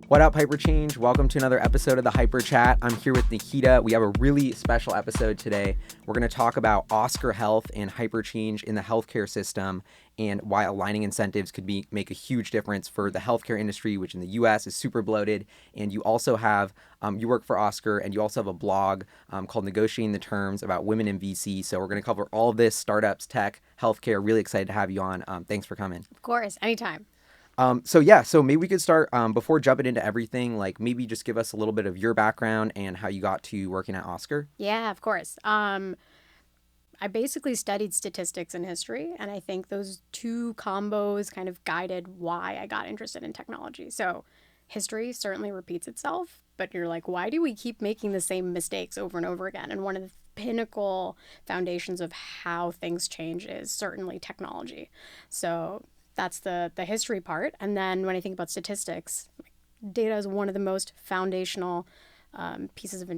What up, HyperChange? Welcome to another episode of the HyperChat. I'm here with Nikita. We have a really special episode today. We're going to talk about Oscar Health and HyperChange in the healthcare system and why aligning incentives could make a huge difference for the healthcare industry, which in the US is super bloated. And you also have, you work for Oscar, and you also have a blog called Negotiating the Terms about women in VC. So we're going to cover all of this, startups, tech, healthcare. Really excited to have you on. Thanks for coming. Of course, anytime. So maybe we could start before jumping into everything, like maybe just give us a little bit of your background and how you got to working at Oscar. Yeah, of course. I basically studied statistics and history, and I think those two combos kind of guided why I got interested in technology. So history certainly repeats itself, but you're like, why do we keep making the same mistakes over and over again? And one of the pinnacle foundations of how things change is certainly technology. So that's the history part. And then when I think about statistics, data is one of the most foundational pieces of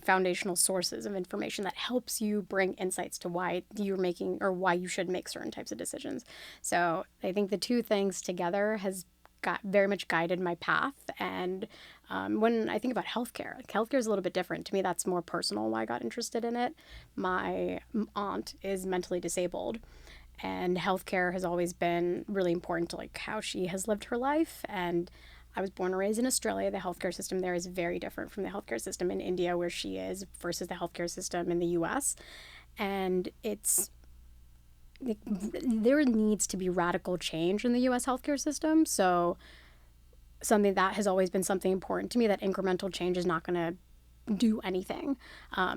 foundational sources of information that helps you bring insights to why you're making or why you should make certain types of decisions. So I think the two things together has got very much guided my path. And when I think about healthcare is a little bit different. To me, that's more personal why I got interested in it. My aunt is mentally disabled, and healthcare has always been really important to like how she has lived her life. And I was born and raised in Australia. The healthcare system there is very different from the healthcare system in India, where she is, versus the healthcare system in the US. And there needs to be radical change in the US healthcare system. So something that has always been something important to me, that incremental change is not going to do anything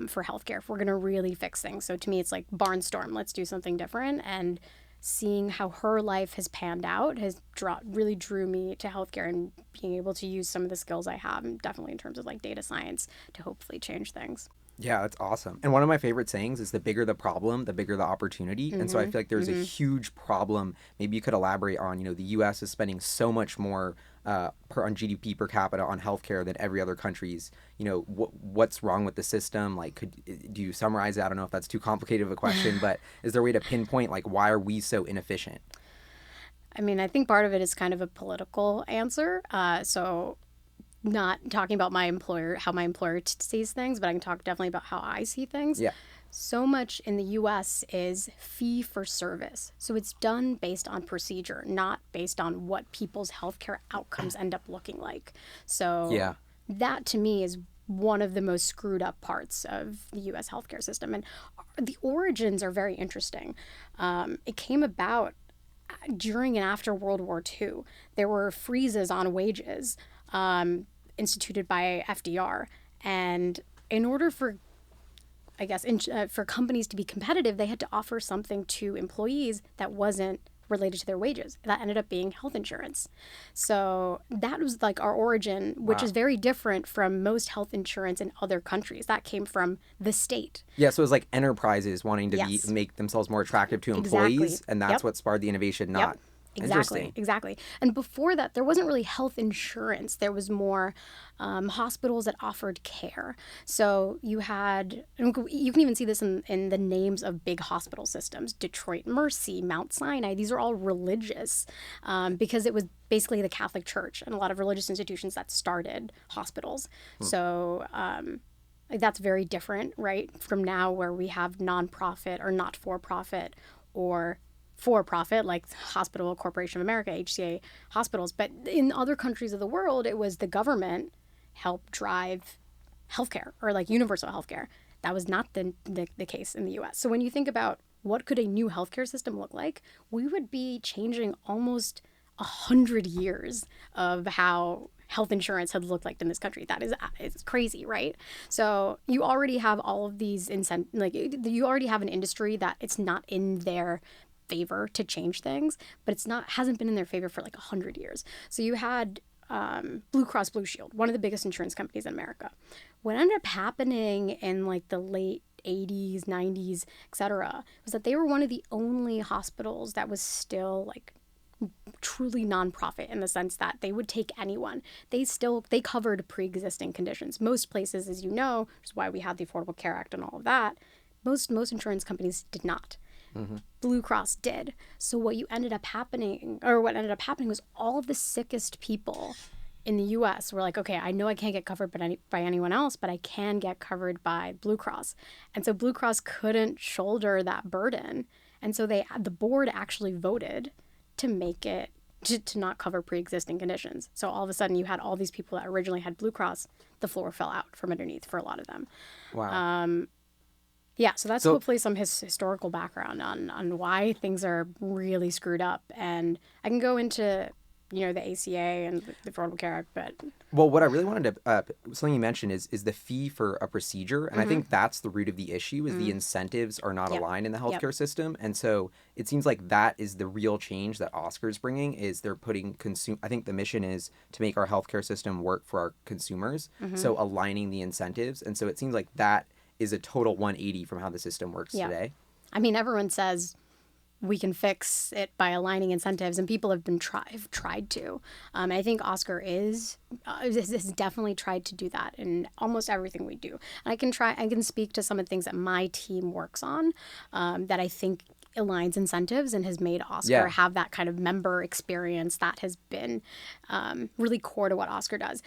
for healthcare if we're going to really fix things. So to me, it's like barnstorm. Let's do something different. And seeing how her life has panned out has really drew me to healthcare, and being able to use some of the skills I have, definitely in terms of like data science, to hopefully change things. Yeah, that's awesome. And one of my favorite sayings is the bigger the problem, the bigger the opportunity. And so I feel like there's a huge problem. Maybe you could elaborate on, the US is spending so much more on GDP per capita on healthcare than every other country's. What's wrong with the system? Like, do you summarize it? I don't know if that's too complicated of a question, but is there a way to pinpoint, like, why are we so inefficient? I mean, I think part of it is kind of a political answer. So not talking about how my employer sees things, but I can talk definitely about how I see things. Yeah. So much in the US is fee for service. So it's done based on procedure, not based on what people's healthcare outcomes end up looking like. So that to me is one of the most screwed up parts of the US healthcare system. And the origins are very interesting. It came about during and after World War II. There were freezes on wages instituted by FDR. And in order for for companies to be competitive, they had to offer something to employees that wasn't related to their wages. That ended up being health insurance. So that was like our origin, which is very different from most health insurance in other countries. That came from the state. Yeah, so it was like enterprises wanting to make themselves more attractive to employees, and that's what sparked the innovation, not... Exactly. And before that, there wasn't really health insurance. There was more hospitals that offered care. So you can even see this in the names of big hospital systems: Detroit Mercy, Mount Sinai. These are all religious because it was basically the Catholic Church and a lot of religious institutions that started hospitals. So that's very different, right, from now, where we have nonprofit or not for profit or for-profit, like Hospital Corporation of America, HCA hospitals. But in other countries of the world, it was the government helped drive healthcare, or like universal healthcare. That was not the case in the US. So when you think about what could a new healthcare system look like, we would be changing almost 100 years of how health insurance had looked like in this country. It's crazy, right? So you already have all of these you already have an industry that it's not in their favor to change things, but hasn't been in their favor for like 100 years. So you had Blue Cross Blue Shield, one of the biggest insurance companies in America. What ended up happening in like the late 80s, 90s, etc., was that they were one of the only hospitals that was still like truly nonprofit, in the sense that they would take anyone. They covered pre-existing conditions. Most places, as you know, which is why we had the Affordable Care Act and all of that, most insurance companies did not. Mm-hmm. Blue Cross did. So what ended up happening was all of the sickest people in the US, we're like, okay, I know I can't get covered by anyone else, but I can get covered by Blue Cross. And so Blue Cross couldn't shoulder that burden. And so the board actually voted to make it to not cover pre-existing conditions. So all of a sudden you had all these people that originally had Blue Cross, the floor fell out from underneath for a lot of them. Wow. Yeah, so that's hopefully some historical background on why things are really screwed up. And I can go into, the ACA and the Affordable Care Act, but... Well, what I really wanted to, something you mentioned is the fee for a procedure. And I think that's the root of the issue is the incentives are not aligned in the healthcare system. And so it seems like that is the real change that Oscar's bringing is they're putting I think the mission is to make our healthcare system work for our consumers. So aligning the incentives. And so it seems like that is a total 180 from how the system works today. I mean, everyone says we can fix it by aligning incentives, and people have been tried to. I think Oscar has definitely tried to do that in almost everything we do. And I can speak to some of the things that my team works on that I think aligns incentives and has made Oscar have that kind of member experience that has been really core to what Oscar does.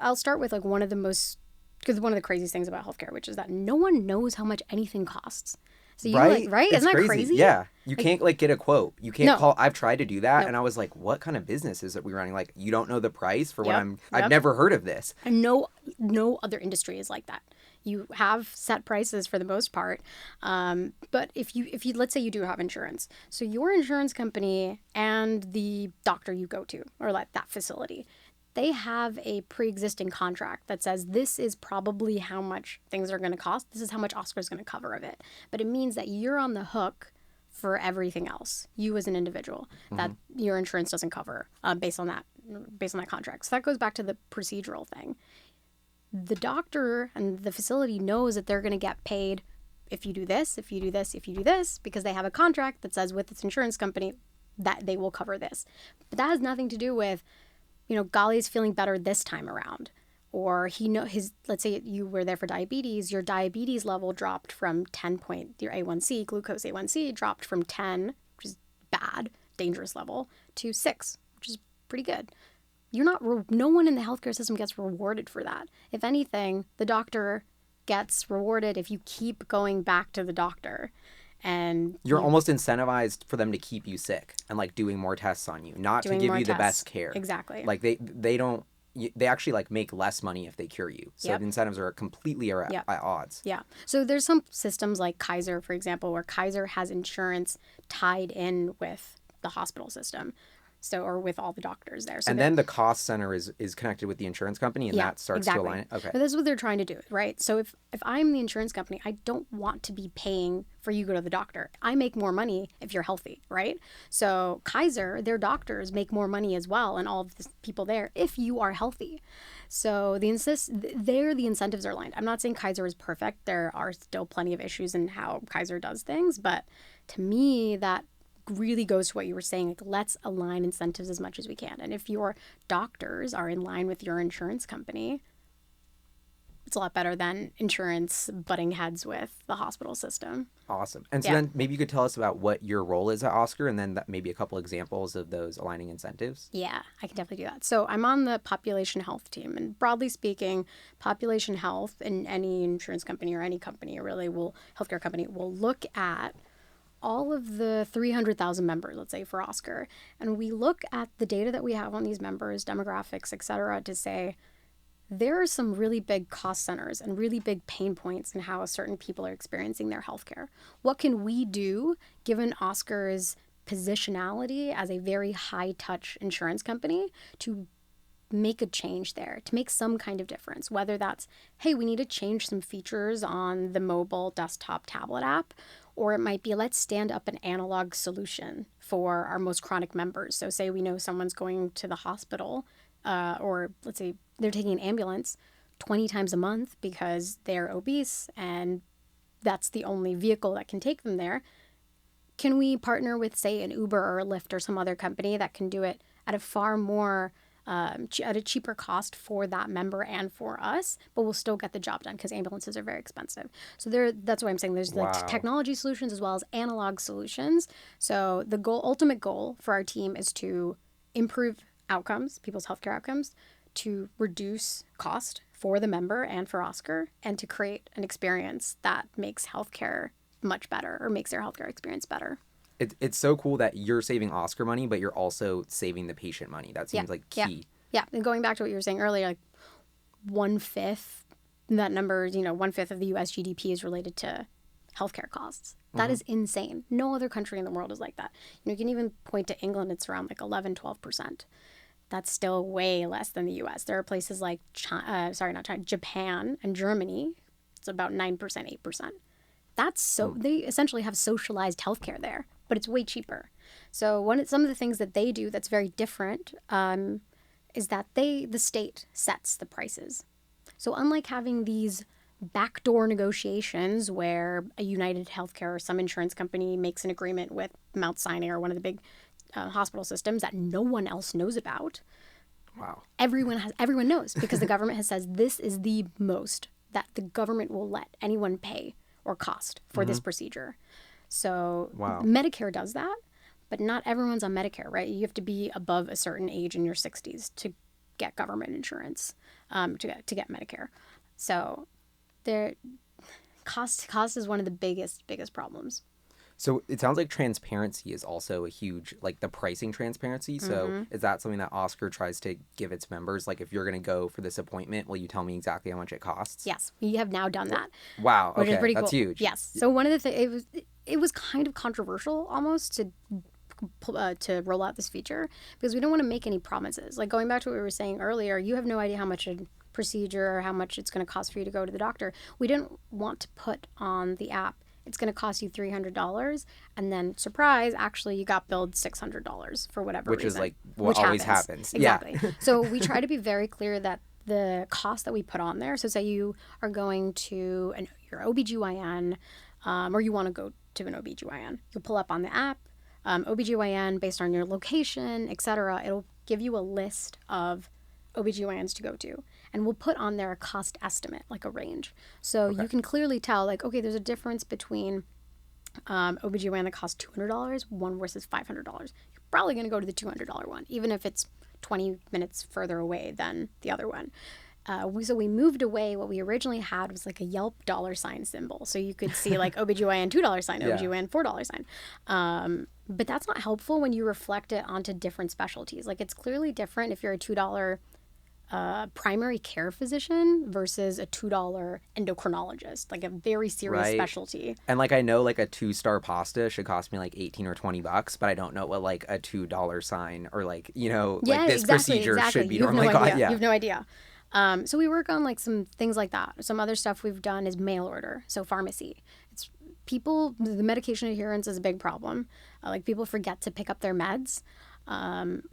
I'll start with one of the craziest things about healthcare, which is that no one knows how much anything costs. So right? It's Isn't that crazy? Yeah. You can't get a quote. You can't call. I've tried to do that. And I was like, what kind of business is it we're running? You don't know the price for what I've never heard of this. And no other industry is like that. You have set prices for the most part. But if you let's say you do have insurance. So your insurance company and the doctor you go to or that facility, they have a pre-existing contract that says this is probably how much things are going to cost. This is how much Oscar is going to cover of it. But it means that you're on the hook for everything else, you as an individual, that your insurance doesn't cover based on that contract. So that goes back to the procedural thing. The doctor and the facility knows that they're going to get paid if you do this, if you do this, if you do this, because they have a contract that says with its insurance company that they will cover this. But that has nothing to do with Golly's feeling better this time around. Or let's say you were there for diabetes, your diabetes level dropped from 10 point, your A1C, glucose A1C dropped from 10, which is bad, dangerous level, to 6, which is pretty good. No one in the healthcare system gets rewarded for that. If anything, the doctor gets rewarded if you keep going back to the doctor. And you're almost incentivized for them to keep you sick and doing more tests on you, not to give you the best care. Exactly. They actually make less money if they cure you. So the incentives are completely at odds. Yeah. So there's some systems like Kaiser, for example, where Kaiser has insurance tied in with the hospital system. Or with all the doctors there. And then the cost center is connected with the insurance company, and that starts to align it. Okay. But that's what they're trying to do, right? So if I'm the insurance company, I don't want to be paying for you to go to the doctor. I make more money if you're healthy, right? So Kaiser, their doctors make more money as well, and all of the people there if you are healthy. So the incentives are aligned. I'm not saying Kaiser is perfect. There are still plenty of issues in how Kaiser does things, but to me, that really goes to what you were saying, let's align incentives as much as we can. And if your doctors are in line with your insurance company, it's a lot better than insurance butting heads with the hospital system. Awesome. And so then maybe you could tell us about what your role is at Oscar, and then maybe a couple examples of those aligning incentives. Yeah, I can definitely do that. So I'm on the population health team, and broadly speaking, population health in any insurance company or any company healthcare company will look at all of the 300,000 members, let's say, for Oscar. And we look at the data that we have on these members, demographics, et cetera, to say there are some really big cost centers and really big pain points in how certain people are experiencing their healthcare. What can we do, given Oscar's positionality as a very high-touch insurance company, to make a change there, to make some kind of difference? Whether that's, hey, we need to change some features on the mobile desktop tablet app, or it might be, let's stand up an analog solution for our most chronic members. So say we know someone's going to the hospital, or let's say they're taking an ambulance 20 times a month because they're obese and that's the only vehicle that can take them there. Can we partner with, say, an Uber or a Lyft or some other company that can do it at a far more at a cheaper cost for that member and for us, but we'll still get the job done because ambulances are very expensive. So that's why I'm saying there's technology solutions as well as analog solutions. So the ultimate goal for our team is to improve outcomes, people's healthcare outcomes, to reduce cost for the member and for Oscar, and to create an experience that makes healthcare much better or makes their healthcare experience better. It's so cool that you're saving Oscar money, but you're also saving the patient money. That seems like key. Yeah. And going back to what you were saying earlier, like 1/5, that number, 1/5 of the US GDP is related to healthcare costs. That is insane. No other country in the world is like that. You can even point to England, it's around like 11, 12%. That's still way less than the US. There are places like Japan and Germany. It's about 9%, 8%. They essentially have socialized healthcare there, but it's way cheaper. So some of the things that they do that's very different is that the state sets the prices. So unlike having these backdoor negotiations where a United Healthcare or some insurance company makes an agreement with Mount Sinai or one of the big hospital systems that no one else knows about. Wow. Everyone knows because the government has said this is the most that the government will let anyone pay or cost for this procedure. So Medicare does that, but not everyone's on Medicare, right? You have to be above a certain age in your 60s to get government insurance, to get Medicare. So cost is one of the biggest problems. So it sounds like transparency is also a huge, like the pricing transparency. So is that something that Oscar tries to give its members? Like, if you're going to go for this appointment, will you tell me exactly how much it costs? Yes, we have now done that. Wow. Which is pretty that's cool. huge. Yes. So one of the things, it was kind of controversial almost to roll out this feature because we don't want to make any promises. Like going back to what we were saying earlier, you have no idea how much a procedure or how much it's going to cost for you to go to the doctor. We didn't want to put on the app, it's going to cost you $300, and then surprise, actually you got billed $600 for whatever reason. Which is like what always happens. Exactly. Yeah. So we try to be very clear that the cost that we put on there, so say you are going to your OBGYN, or you want to go to an OBGYN, you'll pull up on the app, OBGYN based on your location, etc. It'll give you a list of OBGYNs to go to. And we'll put on there a cost estimate, like a range. So you can clearly tell, like, okay, there's a difference between OBGYN that costs $200, one versus $500. You're probably going to go to the $200 one, even if it's 20 minutes further away than the other one. So we moved away. What we originally had was like a Yelp $ symbol. So you could see like OBGYN $2 sign, OBGYN $4 sign. But that's not helpful when you reflect it onto different specialties. Like it's clearly different if you're a $2 primary care physician versus a $2 endocrinologist, like a very serious specialty. And like I know like a 2-star pasta should cost me like 18 or $20, but I don't know what like a $2 sign or like, like this procedure should be normally cost. You have no idea. So we work on like some things like that. Some other stuff we've done is mail order. So pharmacy. It's the medication adherence is a big problem. Like people forget to pick up their meds. And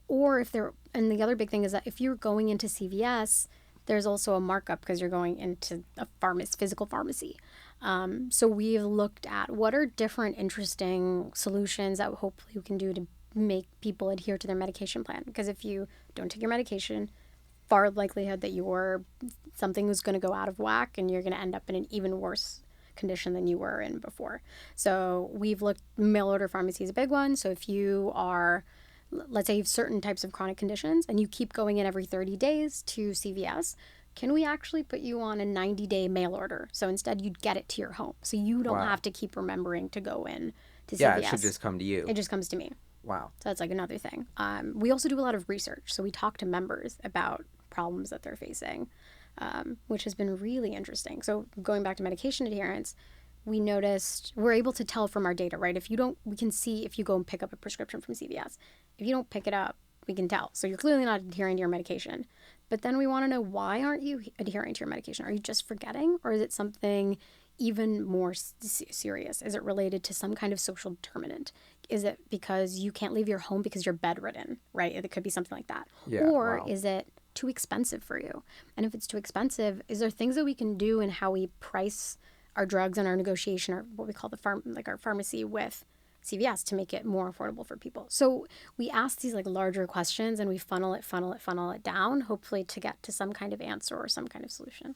the other big thing is that if you're going into CVS, there's also a markup because you're going into a physical pharmacy. So we've looked at what are different interesting solutions that hopefully we can do to make people adhere to their medication plan. Because if you don't take your medication, far likelihood that something is going to go out of whack and you're going to end up in an even worse condition than you were in before. So we've looked, mail order pharmacy is a big one. So if you are, let's say you have certain types of chronic conditions and you keep going in every 30 days to CVS, can we actually put you on a 90-day mail order? So instead you'd get it to your home. So you don't have to keep remembering to go in to CVS. Yeah, it should just come to you. It just comes to me. Wow. So that's like another thing. We also do a lot of research. So we talk to members about problems that they're facing, which has been really interesting. So going back to medication adherence, we're able to tell from our data, right? We can see if you go and pick up a prescription from CVS. If you don't pick it up, we can tell. So you're clearly not adhering to your medication. But then we want to know, why aren't you adhering to your medication? Are you just forgetting? Or is it something even more serious? Is it related to some kind of social determinant? Is it because you can't leave your home because you're bedridden, right? It could be something like that. Yeah, or is it too expensive for you? And if it's too expensive, is there things that we can do in how we price our drugs and our negotiation, or what we call our pharmacy with CVS, to make it more affordable for people? So we ask these like larger questions and we funnel it down, hopefully to get to some kind of answer or some kind of solution.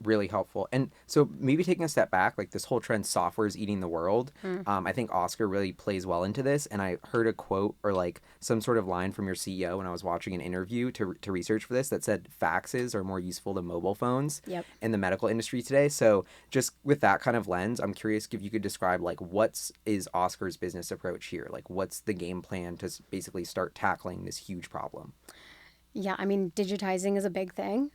Really helpful. And so maybe taking a step back, like this whole trend, software is eating the world. I think Oscar really plays well into this. And I heard a quote or like some sort of line from your CEO when I was watching an interview to research for this that said faxes are more useful than mobile phones Yep. in the medical industry today. So just with that kind of lens, I'm curious if you could describe like is Oscar's business approach here? Like what's the game plan to basically start tackling this huge problem? Yeah, I mean, digitizing is a big thing.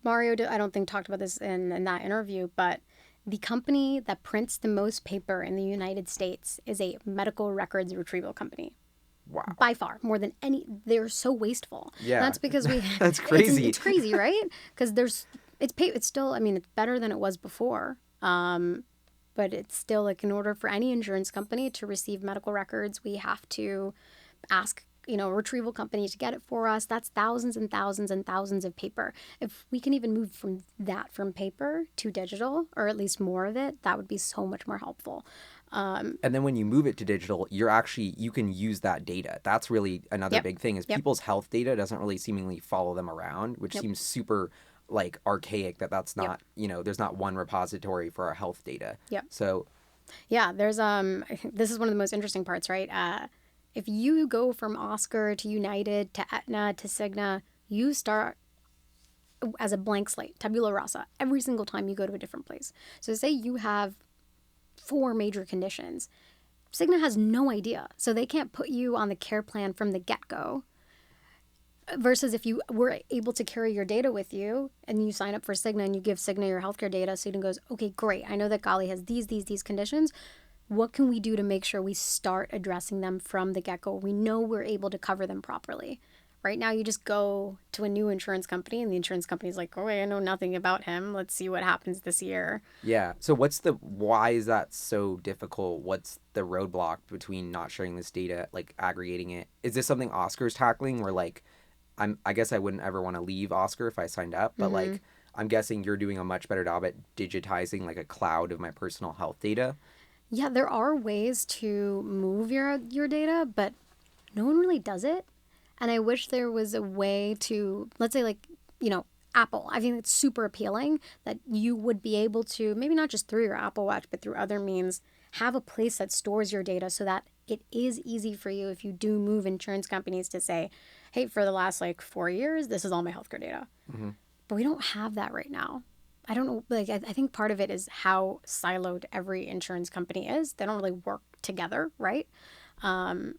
Mario, I don't think, talked about this in that interview, but the company that prints the most paper in the United States is a medical records retrieval company. Wow. By far, more than any. They're so wasteful. Yeah. And that's because we. That's crazy. It's crazy, right? Because it's still. I mean, it's better than it was before. But it's still like in order for any insurance company to receive medical records, we have to ask a retrieval company to get it for us. That's thousands and thousands and thousands of paper. If we can even move from paper to digital, or at least more of it, that would be so much more helpful. And then when you move it to digital, you can use that data. That's really another big thing is people's health data doesn't really seemingly follow them around, which seems super like archaic that's not, there's not one repository for our health data. Yep. So yeah, there's this is one of the most interesting parts, right? If you go from Oscar to United to Aetna to Cigna, you start as a blank slate, tabula rasa, every single time you go to a different place. So say you have 4 major conditions. Cigna has no idea. So they can't put you on the care plan from the get-go. Versus if you were able to carry your data with you and you sign up for Cigna and you give Cigna your healthcare data, Cigna goes, okay, great. I know that Gali has these conditions. What can we do to make sure we start addressing them from the get-go? We know we're able to cover them properly. Right now, you just go to a new insurance company and the insurance company's like, oh, I know nothing about him. Let's see what happens this year. Yeah. So why is that so difficult? What's the roadblock between not sharing this data, like aggregating it? Is this something Oscar's tackling where like, I guess I wouldn't ever want to leave Oscar if I signed up, but like, I'm guessing you're doing a much better job at digitizing like a cloud of my personal health data. Yeah, there are ways to move your data, but no one really does it. And I wish there was a way to, let's say like, Apple. I think it's super appealing that you would be able to, maybe not just through your Apple Watch, but through other means, have a place that stores your data so that it is easy for you if you do move insurance companies to say, hey, for the last like 4 years, this is all my healthcare data. Mm-hmm. But we don't have that right now. I don't know, like, I think part of it is how siloed every insurance company is. They don't really work together, right? In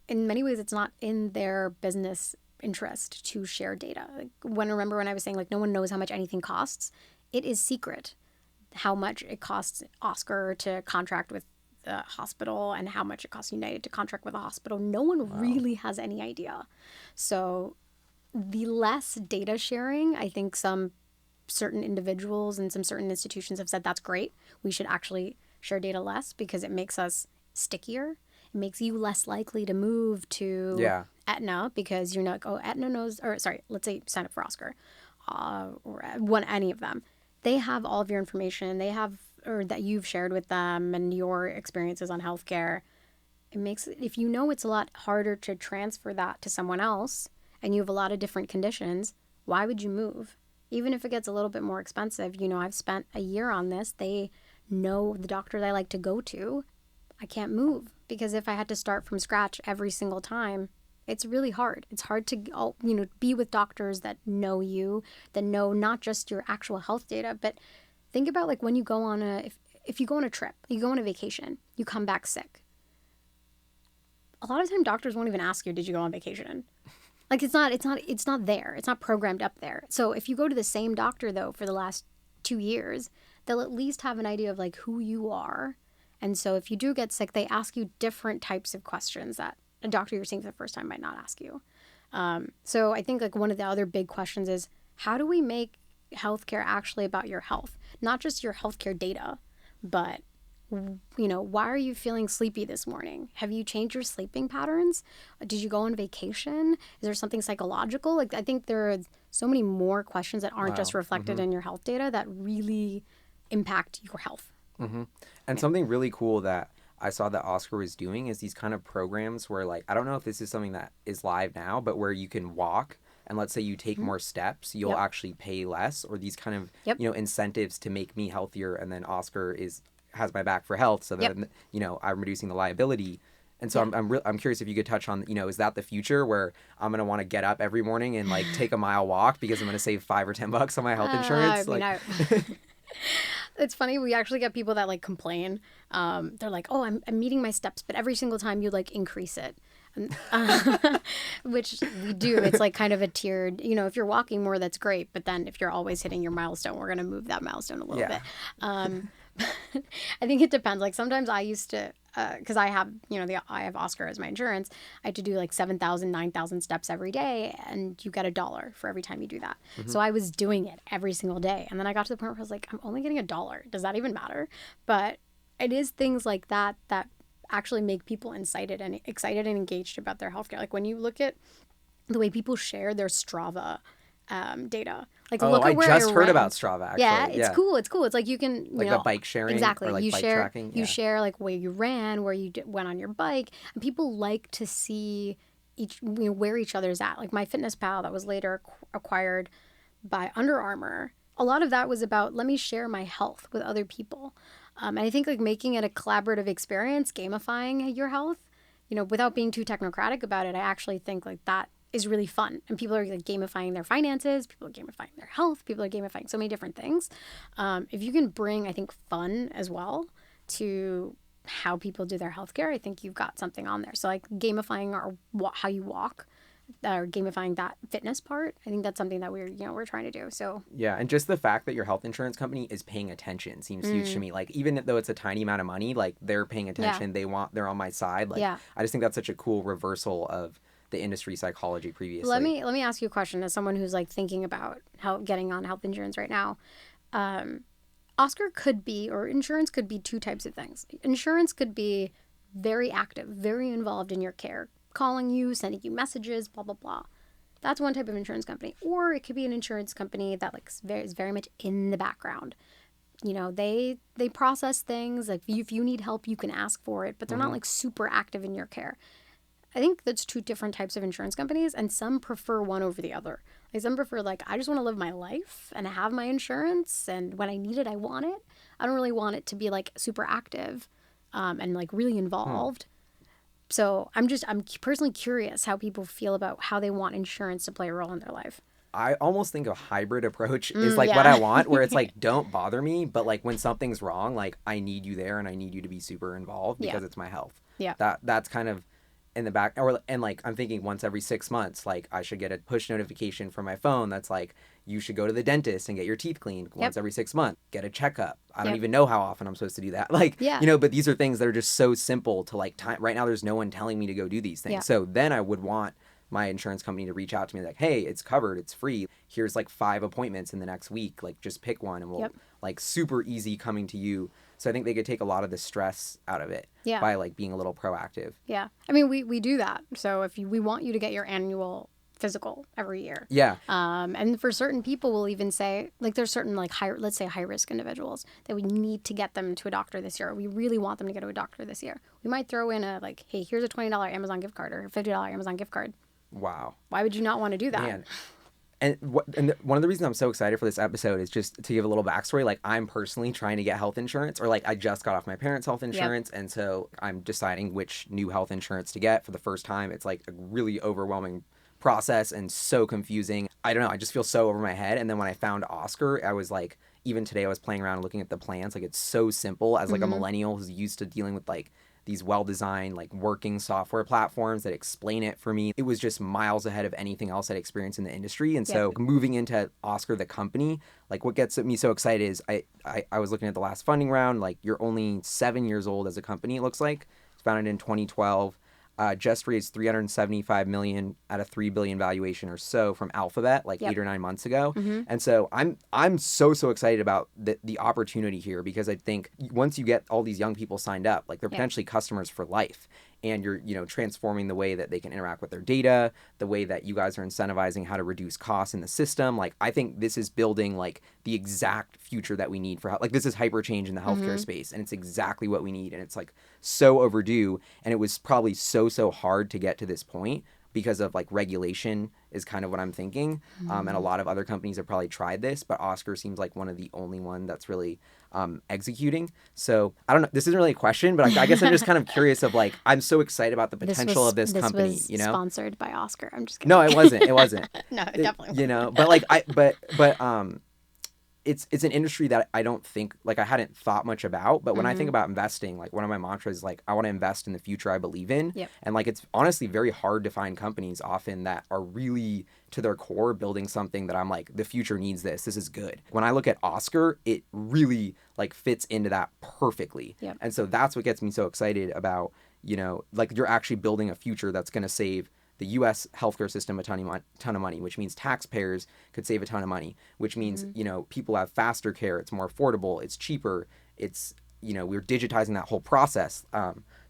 many ways, it's not in their business interest to share data. Like, remember when I was saying, like, no one knows how much anything costs? It is secret how much it costs Oscar to contract with the hospital and how much it costs United to contract with a hospital. No one really has any idea. So the less data sharing, I think some certain individuals and some certain institutions have said that's great. We should actually share data less because it makes us stickier. It makes you less likely to move to Aetna because you're not like, oh, Aetna knows, or sorry, let's say sign up for Oscar or any of them. They have all of your information. They have, or that you've shared with them and your experiences on healthcare. It makes, if you know it's a lot harder to transfer that to someone else and you have a lot of different conditions, why would you move? Even if it gets a little bit more expensive, I've spent a year on this. They know the doctors I like to go to. I can't move because if I had to start from scratch every single time, it's really hard. It's hard to, be with doctors that know you, that know not just your actual health data, but think about like when you go on if you go on a trip, you go on a vacation, you come back sick. A lot of time doctors won't even ask you, did you go on vacation? Like it's not there. It's not programmed up there. So if you go to the same doctor though for the last 2 years, they'll at least have an idea of like who you are. And so if you do get sick, they ask you different types of questions that a doctor you're seeing for the first time might not ask you. So I think like one of the other big questions is how do we make healthcare actually about your health? Not just your healthcare data, but why are you feeling sleepy this morning? Have you changed your sleeping patterns? Did you go on vacation? Is there something psychological? Like I think there are so many more questions that aren't just reflected in your health data that really impact your health. Mm-hmm. And something really cool that I saw that Oscar was doing is these kind of programs where like, I don't know if this is something that is live now, but where you can walk and let's say you take more steps, you'll actually pay less, or these kind of incentives to make me healthier, and then Oscar has my back for health, so then I'm reducing the liability. And so I'm curious if you could touch on, is that the future where I'm going to want to get up every morning and like take a mile walk because I'm going to save $5 or $10 on my health insurance? It's funny. We actually get people that like complain. They're like, oh, I'm meeting my steps, but every single time you like increase it. Which we do. It's like kind of a tiered, if you're walking more, that's great. But then if you're always hitting your milestone, we're going to move that milestone a little bit. I think it depends. Like sometimes I used to, because I have, I have Oscar as my insurance. I had to do like 7,000, 9,000 steps every day, and you get $1 for every time you do that. So I was doing it every single day, and then I got to the point where I was like, I'm only getting $1. Does that even matter? But it is things like that that actually make people excited and engaged about their healthcare. Like when you look at the way people share their Strava data. Like look at where I just heard about Strava actually. Yeah, it's cool. It's cool. It's like you can the bike sharing. Exactly. Or like you bike share tracking. You share like where you ran, where you went on your bike, and people like to see where each other's at. Like MyFitnessPal that was later acquired by Under Armour. A lot of that was about let me share my health with other people. And I think like making it a collaborative experience, gamifying your health, without being too technocratic about it, I actually think like that is really fun. And people are like gamifying their finances, people are gamifying their health, people are gamifying so many different things. If you can bring, I think, fun as well to how people do their healthcare, I think you've got something on there. So like gamifying how you walk, or gamifying that fitness part, I think that's something that we're trying to do. So yeah, and just the fact that your health insurance company is paying attention seems huge to me. Like even though it's a tiny amount of money, like they're paying attention. They're on my side. Like I just think that's such a cool reversal of the industry psychology previously. Let me ask you a question as someone who's like thinking about getting on health insurance right now. Oscar could be, or insurance could be, two types of things. Insurance could be very active, very involved in your care, calling you, sending you messages, blah, blah, blah. That's one type of insurance company. Or it could be an insurance company that like is very much in the background. They process things. Like if you need help, you can ask for it, but they're not like super active in your care. I think that's two different types of insurance companies, and some prefer one over the other. Like some prefer like, I just want to live my life and have my insurance, and when I need it, I want it. I don't really want it to be like super active and like really involved. So I'm personally curious how people feel about how they want insurance to play a role in their life. I almost think a hybrid approach is like what I want, where it's like, don't bother me, but like when something's wrong, like I need you there and I need you to be super involved because it's my health. Yeah. That's kind of in the back, and like I'm thinking once every 6 months, like I should get a push notification from my phone that's like, you should go to the dentist and get your teeth cleaned once every 6 months, get a checkup. I don't even know how often I'm supposed to do that. Like, but these are things that are just so simple to like time. Right now, there's no one telling me to go do these things. So then I would want my insurance company to reach out to me like, hey, it's covered, it's free. Here's like 5 appointments in the next week. Like just pick one and we'll like super easy coming to you. So I think they could take a lot of the stress out of it by like being a little proactive. Yeah. I mean, we do that. So we want you to get your annual physical every year. Yeah. And for certain people, we'll even say, like there's certain like let's say high risk individuals that we need to get them to a doctor this year. We really want them to go to a doctor this year. We might throw in a like, hey, here's a $20 Amazon gift card or a $50 Amazon gift card. Wow. Why would you not want to do that? Man. And one of the reasons I'm so excited for this episode is just to give a little backstory. Like I'm personally trying to get health insurance, or like I just got off my parents' health insurance. And so I'm deciding which new health insurance to get for the first time. It's like a really overwhelming process and so confusing. I don't know. I just feel so over my head. And then when I found Oscar, I was like, even today I was playing around looking at the plans. Like it's so simple as like a millennial who's used to dealing with like these well-designed, like working software platforms that explain it for me. It was just miles ahead of anything else I'd experienced in the industry. And so moving into Oscar, the company, like what gets me so excited is I was looking at the last funding round. Like you're only 7 years old as a company, it looks like. It's founded in 2012. Just raised $375 million at a $3 billion valuation or so from Alphabet like 8 or 9 months ago. And so I'm so excited about the opportunity here, because I think once you get all these young people signed up, like they're potentially customers for life. And you're, transforming the way that they can interact with their data, the way that you guys are incentivizing how to reduce costs in the system. Like, I think this is building like the exact future that we need for like this is HyperChange in the healthcare space, and it's exactly what we need. And it's like so overdue. And it was probably so hard to get to this point. because of like regulation is kind of what I'm thinking. And a lot of other companies have probably tried this, but Oscar seems like one of the only one that's really executing. So I don't know. This isn't really a question, but I guess I'm just kind of curious of like, I'm so excited about the potential of this company, was you know? sponsored by Oscar. I'm just kidding. No, it wasn't. It wasn't. No, it definitely wasn't. You know, but like it's an industry that I don't think, like, I hadn't thought much about, but when I think about investing, like, one of my mantras is like, I want to invest in the future I believe in. Yep. And like, it's honestly very hard to find companies often that are really to their core building something that I'm like, the future needs this is good. When I look at Oscar, it really like fits into that perfectly. Yep. And so that's what gets me so excited about, you know, like, you're actually building a future that's going to save the U.S. healthcare system a ton of money, which means taxpayers could save a ton of money, which means, you know, people have faster care. It's more affordable. It's cheaper. It's, you know, we're digitizing that whole process.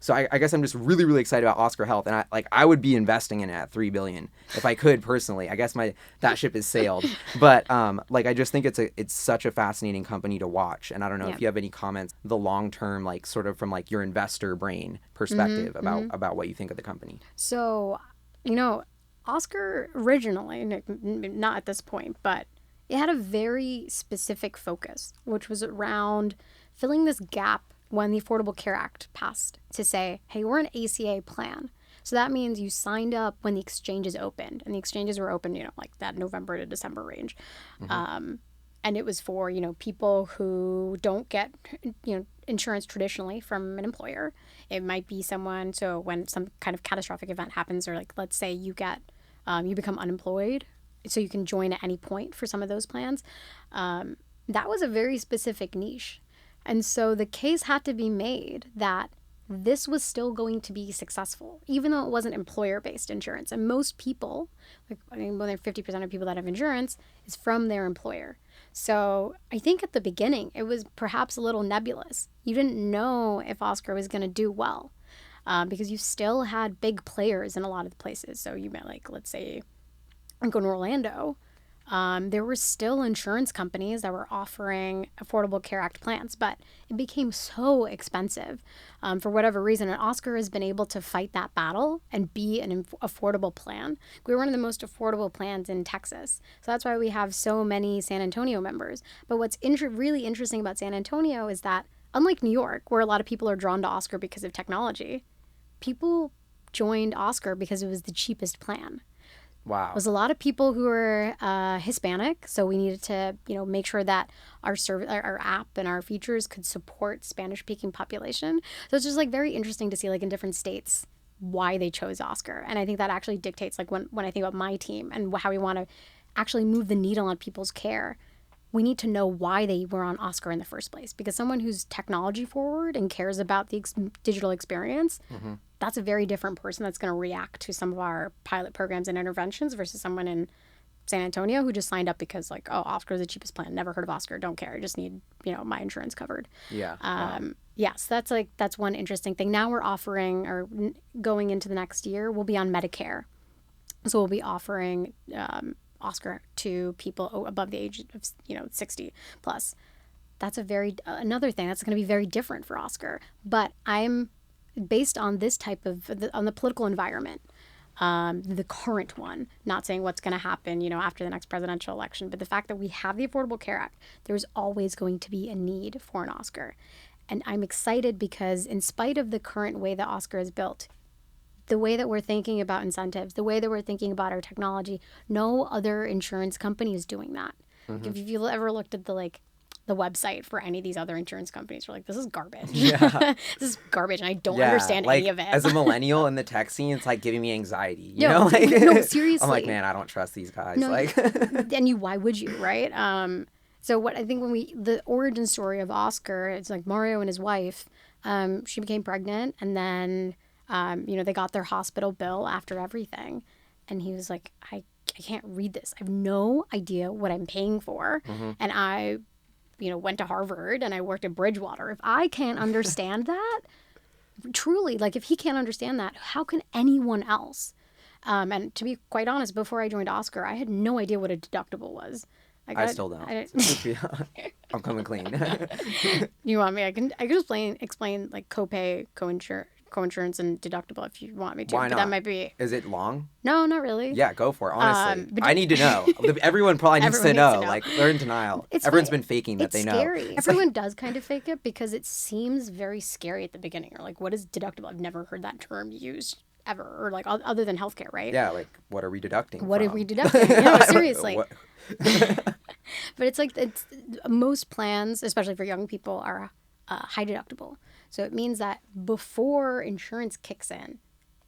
So I guess I'm just really, really excited about Oscar Health. And I would be investing in it at $3 billion if I could personally. I guess that ship has sailed. But like, I just think it's such a fascinating company to watch. And I don't know if you have any comments, the long term, like sort of from like your investor brain perspective about what you think of the company. So, you know, Oscar originally, not at this point, but it had a very specific focus, which was around filling this gap when the Affordable Care Act passed to say, hey, we're an ACA plan. So that means you signed up when the exchanges opened, and the exchanges were open, you know, like that November to December range. And it was for, you know, people who don't get, you know, insurance traditionally from an employer. It might be someone, so when some kind of catastrophic event happens, or like, let's say you get, you become unemployed, so you can join at any point for some of those plans. That was a very specific niche. And so the case had to be made that this was still going to be successful, even though it wasn't employer-based insurance. And most people, like, I mean, more than 50% of people that have insurance is from their employer. So I think at the beginning, it was perhaps a little nebulous. You didn't know if Oscar was going to do well because you still had big players in a lot of the places. So you met, like, let's say, go in Orlando, there were still insurance companies that were offering Affordable Care Act plans, but it became so expensive for whatever reason. And Oscar has been able to fight that battle and be an affordable plan. We're one of the most affordable plans in Texas. So that's why we have so many San Antonio members. But what's really interesting about San Antonio is that, unlike New York, where a lot of people are drawn to Oscar because of technology, people joined Oscar because it was the cheapest plan. Wow. It was a lot of people who were Hispanic, so we needed to, you know, make sure that our app and our features could support Spanish-speaking population. So it's just like very interesting to see, like, in different states why they chose Oscar, and I think that actually dictates, like, when I think about my team and how we want to actually move the needle on people's care. We need to know why they were on Oscar in the first place, because someone who's technology forward and cares about the digital experience, that's a very different person that's going to react to some of our pilot programs and interventions versus someone in San Antonio who just signed up because, like, oh, Oscar's the cheapest plan. Never heard of Oscar. Don't care. I just need, you know, my insurance covered. Yeah. Yes, that's one interesting thing. Now we're offering, or going into the next year, we'll be on Medicare. So we'll be offering Oscar to people above the age of, you know, 60 plus. That's another thing that's going to be very different for Oscar. But I'm based on this type of, on the political environment, the current one, not saying what's going to happen, you know, after the next presidential election, but the fact that we have the Affordable Care Act, there's always going to be a need for an Oscar. And I'm excited because in spite of the current way that Oscar is built, the way that we're thinking about incentives, the way that we're thinking about our technology, no other insurance company is doing that. If you've ever looked at the website for any of these other insurance companies, you're like, this is garbage. Yeah. This is garbage, and I don't understand like, any of it. As a millennial in the tech scene, it's like giving me anxiety. You No, know? Like, no, seriously. I'm like, man, I don't trust these guys. No, like, and why would you, right? So what I think the origin story of Oscar, it's like Mario and his wife, she became pregnant, and then, you know, they got their hospital bill after everything. And he was like, I can't read this. I have no idea what I'm paying for. And I, you know, went to Harvard and I worked at Bridgewater. If I can't understand that, truly, like, if he can't understand that, how can anyone else? And to be quite honest, before I joined Oscar, I had no idea what a deductible was. Like, I still don't. I'm coming clean. You want me? I can explain like copay, co-insure, coinsurance and deductible if you want me to. Why but not? That might be. Is it long? No, not really. Yeah, go for it. Honestly, But I need to know. Everyone probably needs to know. Like, they're in denial. Everyone's been faking that they know. It's scary. Everyone does kind of fake it because it seems very scary at the beginning. Or like, what is deductible? I've never heard that term used ever, or like other than healthcare, right? Yeah, like what are we deducting? What from? are we deducting? Seriously. But it's like most plans, especially for young people, are high deductible. So it means that before insurance kicks in,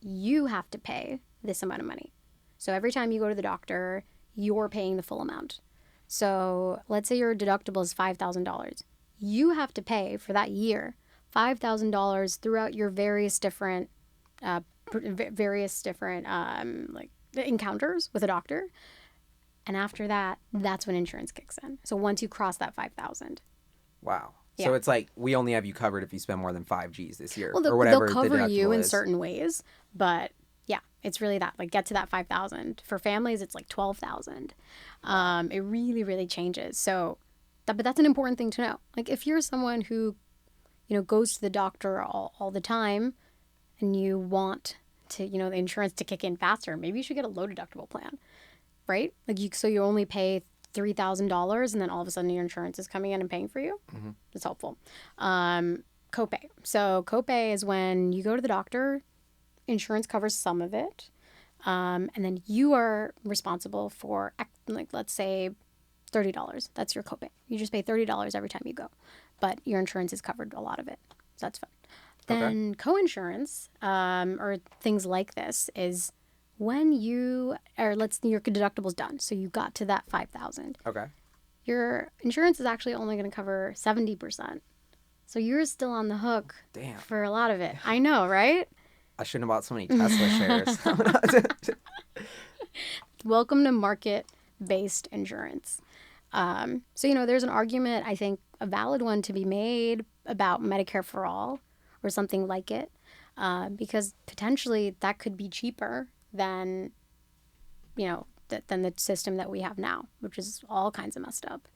you have to pay this amount of money. So every time you go to the doctor, you're paying the full amount. So let's say your deductible is $5,000. You have to pay for that year $5,000 throughout your various different like encounters with a doctor. And after that, that's when insurance kicks in. So once you cross that 5,000. Wow. Yeah. So it's like, we only have you covered if you spend more than 5 Gs this year, Well, or whatever they'll cover the you deductible in is. certain ways, but yeah, it's really that, like, get to that 5,000. For families, it's like 12,000. It really, really changes. So, but that's an important thing to know. Like, if you're someone who, goes to the doctor all the time, and you want to, the insurance to kick in faster, maybe you should get a low deductible plan, right? Like, so you only pay $3,000, and then all of a sudden your insurance is coming in and paying for you. Mm-hmm. That's helpful. Copay. So copay is when you go to the doctor, insurance covers some of it, and then you are responsible for, like, let's say $30. That's your copay. You just pay $30 every time you go, but your insurance has covered a lot of it. So that's fun. Then coinsurance, or things like this, is when your deductible's done. So you got to that 5,000. Okay. Your insurance is actually only going to cover 70%. So you're still on the hook. Damn. For a lot of it. I know, right? I shouldn't have bought so many Tesla shares. Welcome to market-based insurance. So, there's an argument, I think, a valid one to be made about Medicare for All or something like it, because potentially that could be cheaper than, than the system that we have now, which is all kinds of messed up.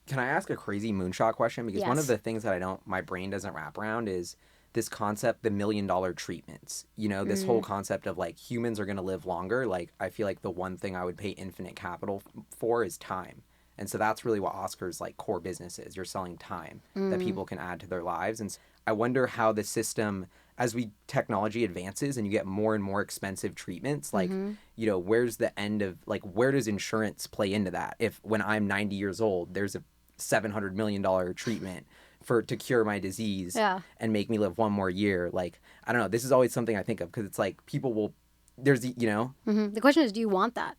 Can I ask a crazy moonshot question? Because one of Yes. the things that my brain doesn't wrap around is this concept, the $1 million treatments. This whole concept of, like, humans are going to live longer. Like, I feel like the one thing I would pay infinite capital for is time. And so that's really what Oscar's, like, core business is. You're selling time that people can add to their lives. And I wonder how the system, as technology advances and you get more and more expensive treatments, like, where's the end of, like, where does insurance play into that? If when I'm 90 years old, there's a $700 million treatment to cure my disease and make me live one more year. Like, I don't know. This is always something I think of, because it's like people will, The question is, do you want that?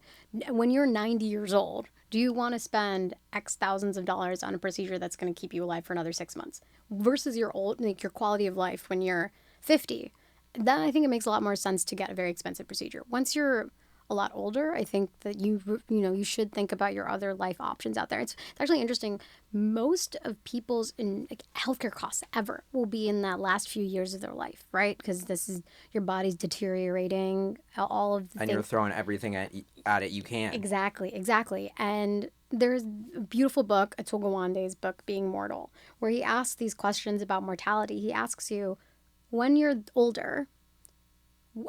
When you're 90 years old, do you want to spend X thousands of dollars on a procedure that's going to keep you alive for another 6 months versus your quality of life when you're 50? Then I think it makes a lot more sense to get a very expensive procedure. Once you're a lot older, I think that you should think about your other life options out there. It's actually interesting. Most of people's healthcare costs ever will be in that last few years of their life, right? Because this is your body's deteriorating, all of the and things. you're throwing everything at it you can. Exactly. And there's a beautiful book, Atul Gawande's book, Being Mortal, where he asks these questions about mortality. He asks you, when you're older,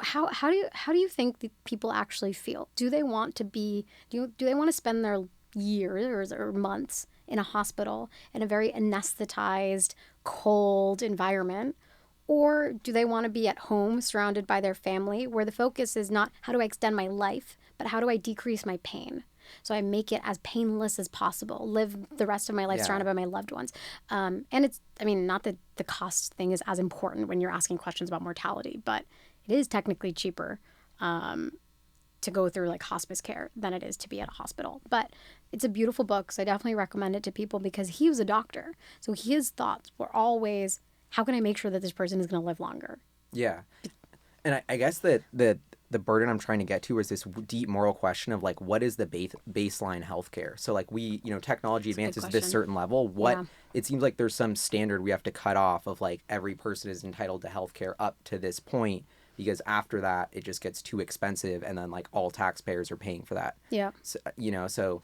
how do you think the people actually feel? Do they want to spend their years or months in a hospital in a very anesthetized, cold environment? Or do they want to be at home surrounded by their family, where the focus is not how do I extend my life, but how do I decrease my pain? So I make it as painless as possible, live the rest of my life surrounded by my loved ones. And not that the cost thing is as important when you're asking questions about mortality, but it is technically cheaper to go through, like, hospice care than it is to be at a hospital. But it's a beautiful book, so I definitely recommend it to people, because he was a doctor. So his thoughts were always, how can I make sure that this person is going to live longer? Yeah. And I guess that the burden I'm trying to get to is this deep moral question of, like, what is the baseline healthcare? So, like, technology advances to this certain level. It seems like there's some standard we have to cut off of, like, every person is entitled to healthcare up to this point, because after that it just gets too expensive, and then, like, all taxpayers are paying for that. Yeah. So, so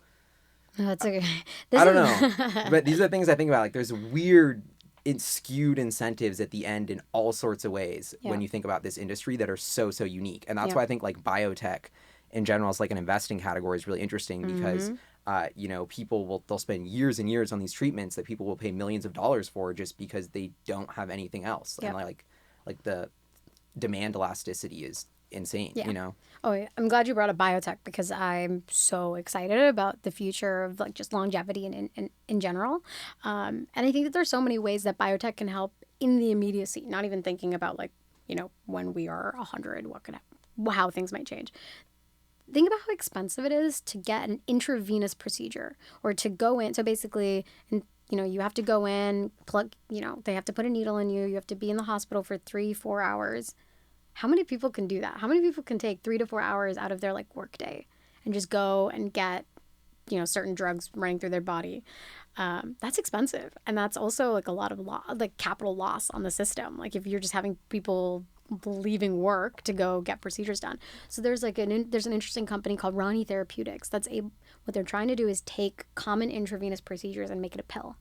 That's okay. I don't know. But these are the things I think about. Like, there's weird skewed incentives at the end in all sorts of ways when you think about this industry that are so unique. And that's why I think like biotech in general is like an investing category is really interesting because they'll spend years and years on these treatments that people will pay millions of dollars for just because they don't have anything else. And like the demand elasticity is insane, Oh, yeah. I'm glad you brought up biotech because I'm so excited about the future of like just longevity in general. And I think that there's so many ways that biotech can help in the immediacy, not even thinking about like, when we are 100, how things might change. Think about how expensive it is to get an intravenous procedure or to go in. So basically, you have to go in, plug, they have to put a needle in you. You have to be in the hospital for 3-4 hours. How many people can do that? How many people can take 3 to 4 hours out of their like work day and just go and get, certain drugs running through their body? That's expensive. And that's also like a lot of capital loss on the system. Like if you're just having people leaving work to go get procedures done. So there's there's an interesting company called Rani Therapeutics what they're trying to do is take common intravenous procedures and make it a pill.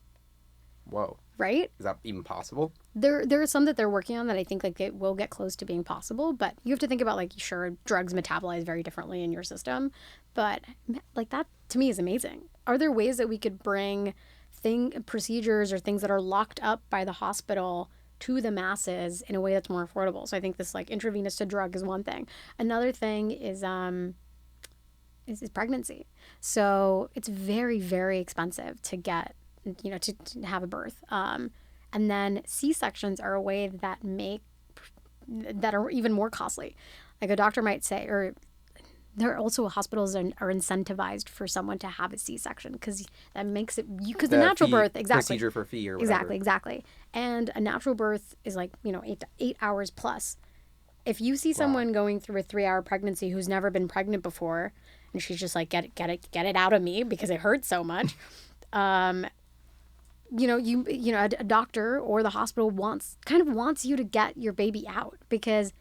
Whoa. Right? Is that even possible? There are some that they're working on that I think like it will get close to being possible, but you have to think about like, sure, drugs metabolize very differently in your system, but like that to me is amazing. Are there ways that we could bring procedures or things that are locked up by the hospital to the masses in a way that's more affordable? So I think this like intravenous to drug is one thing. Another thing is pregnancy. So it's very, very expensive to get to have a birth. And then C-sections are a way that are even more costly. Like a doctor might say, or there are also hospitals are incentivized for someone to have a C-section because that makes it, because the natural birth, exactly. Procedure for fee or whatever. Exactly. And a natural birth is like, 8 hours plus. If you see someone going through a 3-hour pregnancy who's never been pregnant before, and she's just like, get it out of me because it hurts so much. A doctor or the hospital wants you to get your baby out because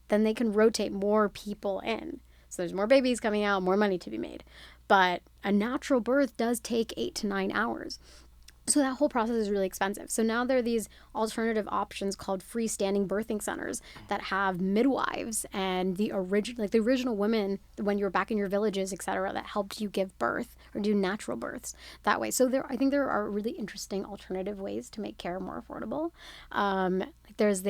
then they can rotate more people in. So there's more babies coming out, more money to be made. But a natural birth does take 8 to 9 hours. So that whole process is really expensive. So now there are these alternative options called freestanding birthing centers that have midwives and the original women when you were back in your villages, et cetera, that helped you give birth or do natural births that way. So I think there are really interesting alternative ways to make care more affordable. There's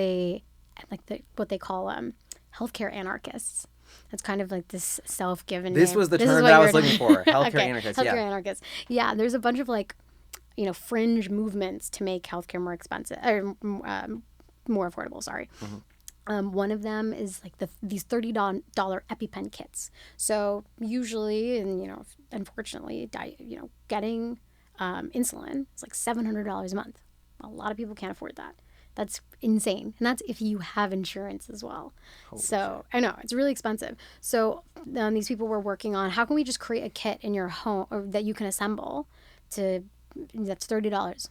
what they call healthcare anarchists. It's kind of like this self-given. This was the term that I was looking for. Healthcare anarchists. Healthcare anarchists. Yeah, there's a bunch of fringe movements to make healthcare more expensive or more affordable. Sorry. Mm-hmm. One of them is like these $30 EpiPen kits. So usually, and unfortunately, getting insulin is like $700 a month. A lot of people can't afford that. That's insane. And that's if you have insurance as well. Holy shit. I know, it's really expensive. So these people were working on how can we just create a kit in your home or that you can assemble that's $30.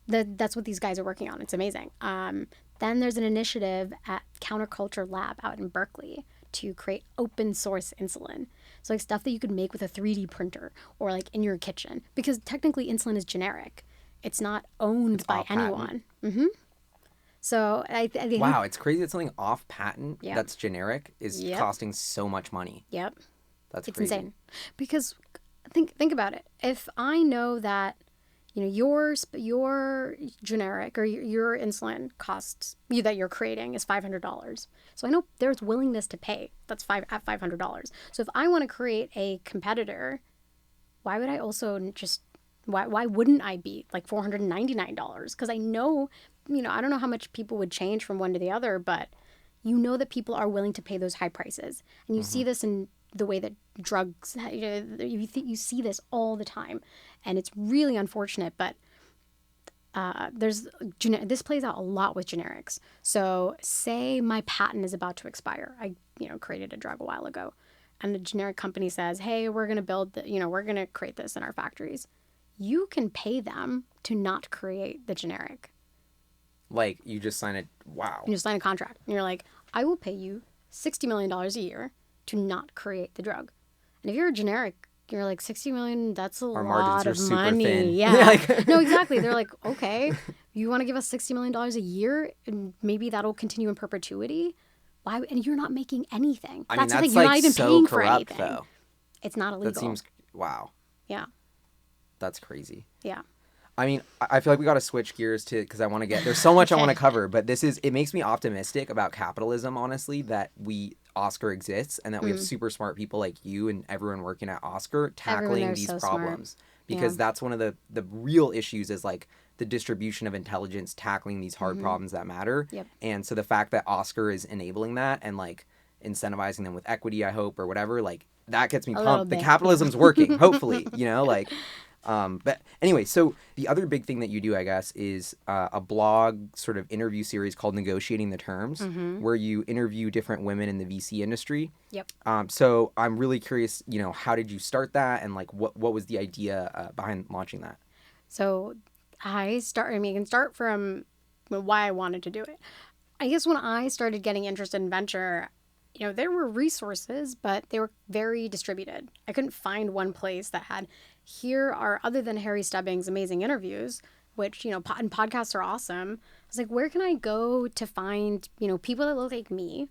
That's what these guys are working on. It's amazing. Then there's an initiative at Counterculture Lab out in Berkeley to create open source insulin. So like stuff that you could make with a 3D printer or like in your kitchen. Because technically insulin is generic. It's not owned by anyone. Mm-hmm. So I think... Wow, it's crazy that something off patent that's generic is costing so much money. Yep. It's crazy. It's insane. Because think about it. If I know that your generic or your insulin costs that you're creating is $500, so I know there's willingness to pay. That's at $500. So if I want to create a competitor, why would I also just why wouldn't I be like $499? Because I know I don't know how much people would change from one to the other, but that people are willing to pay those high prices, and you see this in the way that drugs, you see this all the time, and it's really unfortunate, but this plays out a lot with generics. So say my patent is about to expire. I created a drug a while ago, and the generic company says, hey, we're going to we're going to create this in our factories. You can pay them to not create the generic. Like you just sign it. Wow. You just sign a contract, and you're like, I will pay you $60 million a year to not create the drug. And if you're a generic you're like, 60 million, that's a Our lot margins are of super money. thin. Yeah. Like- No, exactly. They're like, okay, you want to give us $60 million a year and maybe that'll continue in perpetuity? Why? And you're not making anything. I mean, That's the that's thing. You're like not even so paying for corrupt, anything. though. It's not illegal. That seems, wow, Yeah. that's crazy. Yeah. I mean, I feel like we got to switch gears because I want to there's so much I want to cover, but it makes me optimistic about capitalism, honestly, that Oscar exists and that we have super smart people like you and everyone working at Oscar tackling these problems. Because that's one of the real issues is like the distribution of intelligence tackling these hard problems that matter. Yep. And so the fact that Oscar is enabling that and like incentivizing them with equity, I hope, or whatever, like that gets me pumped. The capitalism's working, hopefully, like... but anyway, so the other big thing that you do, I guess, is a blog sort of interview series called Negotiating the Terms, where you interview different women in the VC industry. Yep. So I'm really curious, how did you start that, and like what was the idea behind launching that? So I can start from why I wanted to do it. I guess when I started getting interested in venture, there were resources, but they were very distributed. I couldn't find one place that had, here are, other than Harry Stebbing's amazing interviews, which, and podcasts are awesome. I was like, where can I go to find, people that look like me,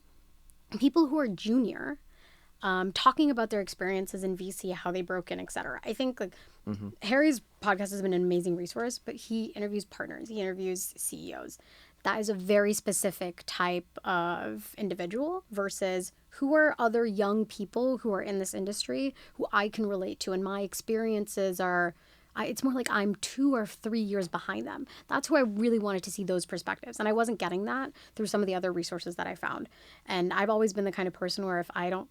people who are junior, talking about their experiences in VC, how they broke in, et cetera. I think like Harry's podcast has been an amazing resource, but he interviews partners, he interviews CEOs. That is a very specific type of individual versus who are other young people who are in this industry who I can relate to. And my experiences are, it's more like I'm 2 or 3 years behind them. That's who I really wanted to see, those perspectives. And I wasn't getting that through some of the other resources that I found. And I've always been the kind of person where if I don't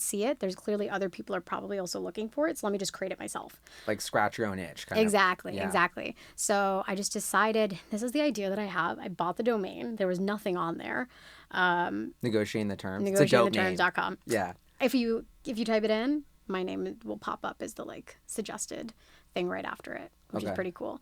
see it, there's clearly other people are probably also looking for it. So let me just create it myself. Like scratch your own itch. Exactly. So I just decided this is the idea that I have. I bought the domain. There was nothing on there. Negotiating the Terms. Negotiatingtheterms.com. Yeah. If you type it in, my name will pop up as the like suggested thing right after it, which is pretty cool.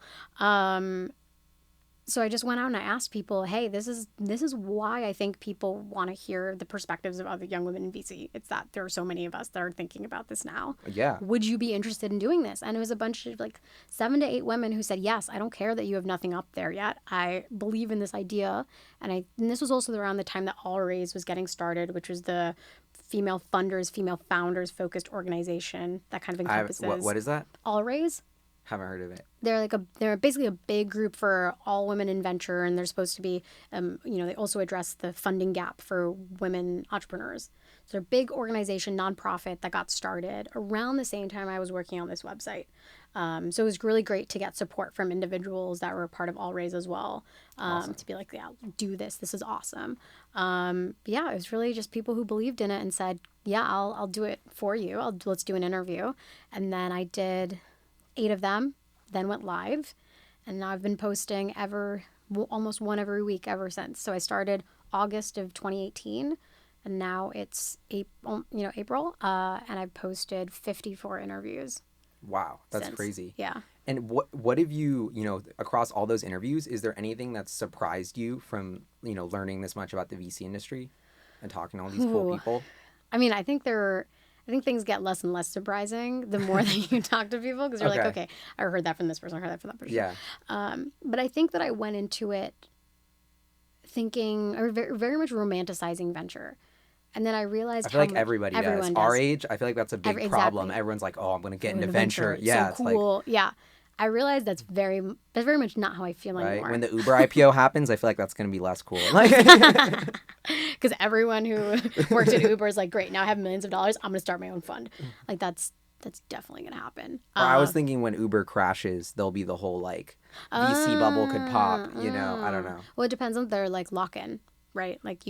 So I just went out and I asked people, hey, this is why I think people want to hear the perspectives of other young women in VC. It's that there are so many of us that are thinking about this now. Yeah. Would you be interested in doing this? And it was a bunch of like 7 to 8 women who said, yes, I don't care that you have nothing up there yet. I believe in this idea. And this was also around the time that All Raise was getting started, which was the female funders, female founders focused organization that kind of encompasses. What is that? All Raise? Haven't heard of it. They're basically a big group for all women in venture, and they're supposed to be, they also address the funding gap for women entrepreneurs. So they're a big organization, nonprofit that got started around the same time I was working on this website. So it was really great to get support from individuals that were a part of All Raise as well, awesome. To be like, yeah, do this. This is awesome. It was really just people who believed in it and said, yeah, I'll do it for you. Let's do an interview. And then I did 8 of them, then went live, and now I've been posting almost one every week ever since. So I started August of 2018, and now it's April, and I've posted 54 interviews. Wow, that's crazy. Yeah. And what have you, across all those interviews, is there anything that surprised you from, learning this much about the VC industry and talking to all these cool people? I mean, I think things get less and less surprising the more that you talk to people, because you're like, okay, I heard that from this person, I heard that from that person. Yeah. But I think that I went into it thinking, or very, very much romanticizing venture. And then I realized I feel like everybody does. Our age, I feel like that's a big problem. Exactly. Everyone's like, oh, I'm going to get into venture. Yeah. So cool. Yeah. I realized that's very much not how I feel anymore. When the Uber IPO happens, I feel like that's going to be less cool. Because everyone who worked at Uber is like, great, now I have millions of dollars. I'm going to start my own fund. Like that's definitely going to happen. I was thinking when Uber crashes, there'll be the whole like VC bubble could pop. I don't know. Well, it depends on their like lock-in, right? Like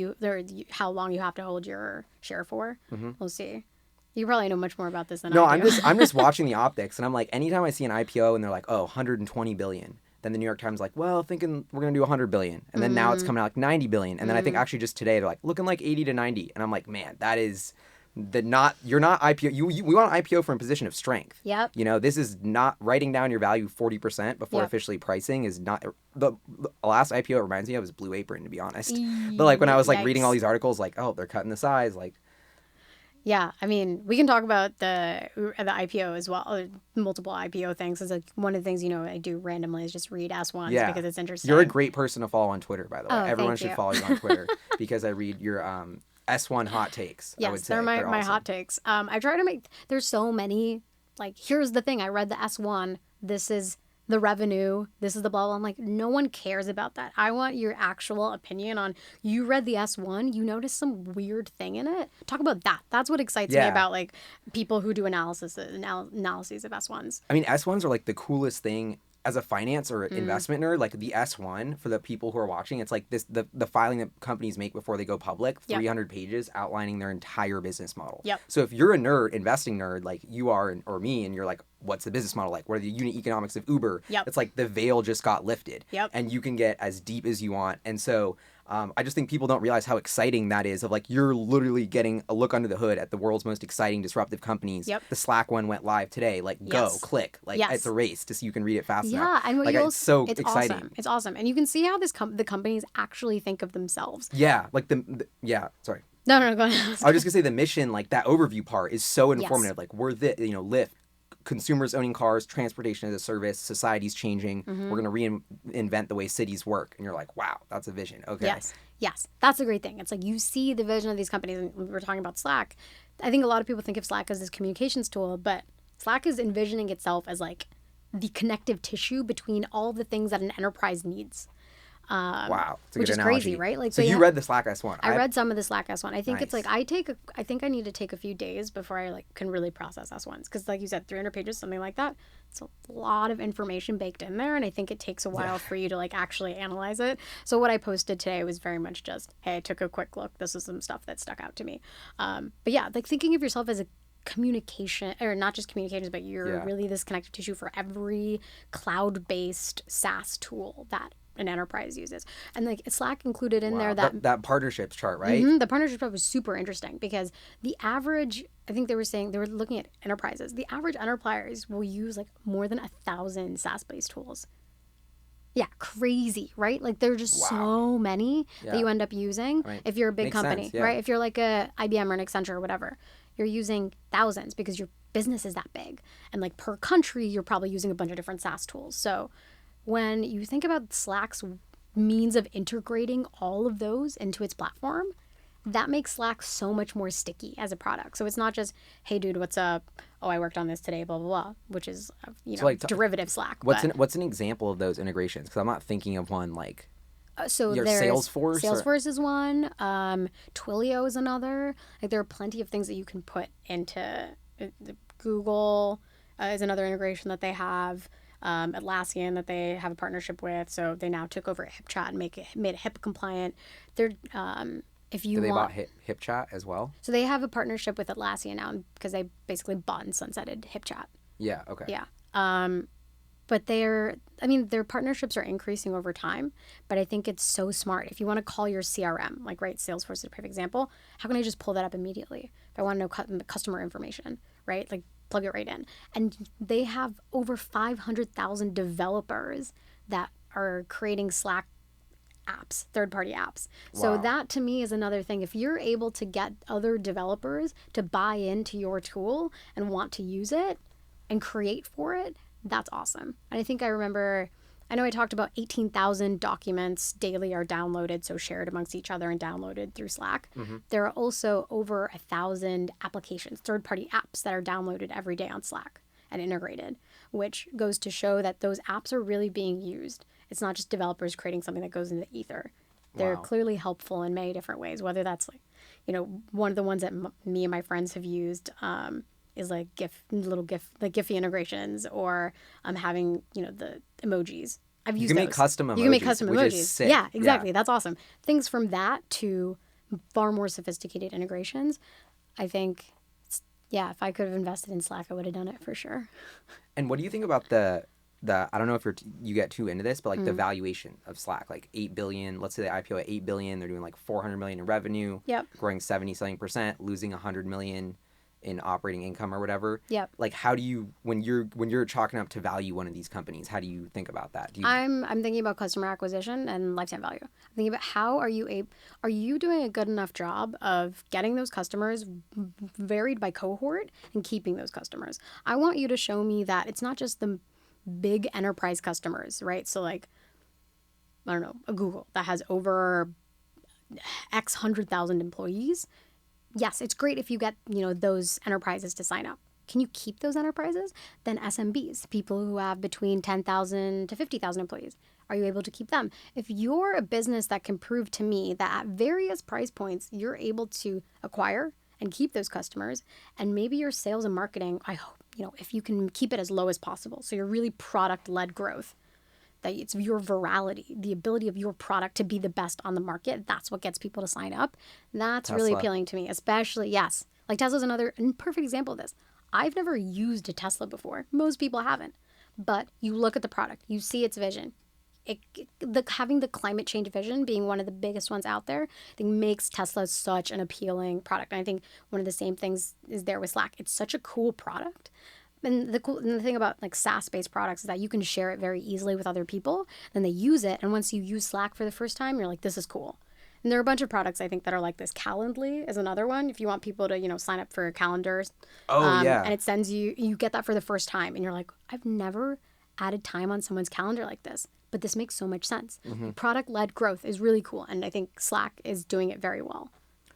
how long you have to hold your share for. Mm-hmm. We'll see. You probably know much more about this than I do. I'm just watching the optics, and I'm like, anytime I see an IPO and they're like, oh, 120 billion, then the New York Times like, well, thinking we're gonna do 100 billion, and then now it's coming out like 90 billion, and then I think actually just today they're like looking like 80 to 90, and I'm like, man, that is you're not IPO. We want an IPO from a position of strength. Yep. This is not writing down your value 40% before officially pricing is not the last IPO it reminds me of is Blue Apron, to be honest. But like when I was like reading all these articles, like, oh, they're cutting the size, like. Yeah, I mean, we can talk about the IPO as well, multiple IPO things. It's like one of the things, I do randomly is just read S1s Yeah. because it's interesting. You're a great person to follow on Twitter, by the way. Oh, Everyone thank should you. follow you on Twitter because I read your S1 hot takes, I would Yes, say. they're my awesome. hot takes. I try to make, there's so many, like, here's the thing. I read the S1. This is the revenue. This is the blah, blah. I'm like, no one cares about that. I want your actual opinion on, you read the S1, you noticed some weird thing in it. Talk about that. That's what excites me Yeah. about, like, people who do analyses of S1s. I mean, S1s are like the coolest thing as a finance or investment nerd. Like the S1 for the people who are watching, it's like the filing that companies make before they go public, 300 pages outlining their entire business model. Yep. So if you're a nerd, investing nerd like you are or me, and you're like, what's the business model like? What are the unit economics of Uber? Yep. It's like the veil just got lifted. Yep. And you can get as deep as you want. And so I just think people don't realize how exciting that is, of like you're literally getting a look under the hood at the world's most exciting disruptive companies. Yep. The Slack one went live today. Like go, click. Like it's a race to see you can read it fast enough. Yeah, and what like, you'll it's so it's exciting. awesome. It's awesome. And you can see how the companies actually think of themselves. Yeah, like sorry. No, go ahead. I was just gonna say the mission, like that overview part is so informative. Like we're Lyft, consumers owning cars, transportation as a service, society's changing. We're gonna reinvent the way cities work, and you're like, wow, that's a vision. Okay. Yes, that's a great thing. It's like you see the vision of these companies, and we were talking about Slack. I think a lot of people think of Slack as this communications tool, but Slack is envisioning itself as like the connective tissue between all the things that an enterprise needs. Wow, it's a Which good is analogy. crazy, right? Like, so you read the Slack S1. I read some of the Slack S1. I think it's Nice. like I think I need to take a few days before I like can really process S1s, because like you said, 300 pages, something like that. It's a lot of information baked in there, and I think it takes a while for you to like actually analyze it. So what I posted today was very much just, hey, I took a quick look. This is some stuff that stuck out to me. But yeah, like thinking of yourself as a communication, or not just communications, but you're really this connective tissue for every cloud-based SaaS tool that an enterprise uses. And like Slack included in there that partnerships chart, right? The partnership chart was super interesting, because the average, I think they were looking at enterprises. The average enterprise will use like more than 1,000 SaaS-based tools. Yeah, crazy, right? Like there are just so many that you end up using. I mean, if you're a big makes company, sense, yeah. right? If you're like a IBM or an Accenture or whatever, you're using thousands because your business is that big. And like per country, you're probably using a bunch of different SaaS tools. So when you think about Slack's means of integrating all of those into its platform, that makes Slack so much more sticky as a product. So it's not just, hey, dude, what's up? Oh, I worked on this today, blah, blah, blah, which is, derivative Slack. What's an example of those integrations? Because I'm not thinking of one like so your there's Salesforce. Salesforce is one. Twilio is another. Like there are plenty of things that you can put into Google is another integration that they have. Atlassian that they have a partnership with, so they now took over HyperChat and made it HIPAA compliant. They're if you they want, bought HyperChat as well? So they have a partnership with Atlassian now because they basically bought and sunsetted HyperChat. Yeah. Okay. Yeah. But their partnerships are increasing over time. But I think it's so smart. If you want to call your CRM, like right, Salesforce is a perfect example. How can I just pull that up immediately? If I want to know customer information, right? Like plug it right in. And they have over 500,000 developers that are creating Slack apps, third-party apps. So that to me is another thing. If you're able to get other developers to buy into your tool and want to use it and create for it, that's awesome. And I think I know I talked about 18,000 documents daily are downloaded, so shared amongst each other and downloaded through Slack. There are also over 1,000 applications, third-party apps that are downloaded every day on Slack and integrated, which goes to show that those apps are really being used. It's not just developers creating something that goes into the ether. They're clearly helpful in many different ways, whether that's like, one of the ones that me and my friends have used is like Giphy integrations, or having, the emojis. I've used those. You can make custom emojis. You can make custom which emojis. Is sick. Yeah, exactly. Yeah. That's awesome. Things from that to far more sophisticated integrations. I think, if I could have invested in Slack, I would have done it for sure. And what do you think about the I don't know if you get too into this, but like the valuation of Slack, like 8 billion, let's say they IPO at 8 billion, they're doing like 400 million in revenue, growing 70-something%, losing 100 million in operating income or whatever. Yep. Like, how do you, when you're chalking up to value one of these companies, how do you think about that? Do you, I'm thinking about customer acquisition and lifetime value. I'm thinking about how are you doing a good enough job of getting those customers varied by cohort and keeping those customers. I want you to show me that it's not just the big enterprise customers, right? So like, I don't know, a Google that has over X 100,000 employees. Yes, it's great if you get, those enterprises to sign up. Can you keep those enterprises? Then SMBs, people who have between 10,000 to 50,000 employees, are you able to keep them? If you're a business that can prove to me that at various price points, you're able to acquire and keep those customers, and maybe your sales and marketing, I hope, if you can keep it as low as possible. So you're really product-led growth. That it's your virality, the ability of your product to be the best on the market. That's what gets people to sign up. That's really Tesla. appealing to me, especially, yes. Like Tesla's another perfect example of this. I've never used a Tesla before. Most people haven't. But you look at the product, you see its vision. Having the climate change vision being one of the biggest ones out there, I think makes Tesla such an appealing product. And I think one of the same things is there with Slack. It's such a cool product. And the thing about like SaaS-based products is that you can share it very easily with other people. Then they use it, and once you use Slack for the first time, you're like, this is cool. And there are a bunch of products I think that are like this. Calendly is another one. If you want people to sign up for calendars, yeah. and it sends you get that for the first time, and you're like, I've never added time on someone's calendar like this, but this makes so much sense. Product-led growth is really cool, and I think Slack is doing it very well.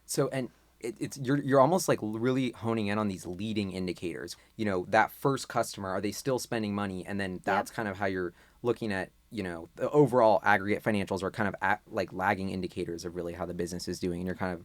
So, and it's you're almost like really honing in on these leading indicators. That first customer, are they still spending money? And then that's kind of how you're looking at, the overall aggregate financials are kind of like lagging indicators of really how the business is doing. And you're kind of,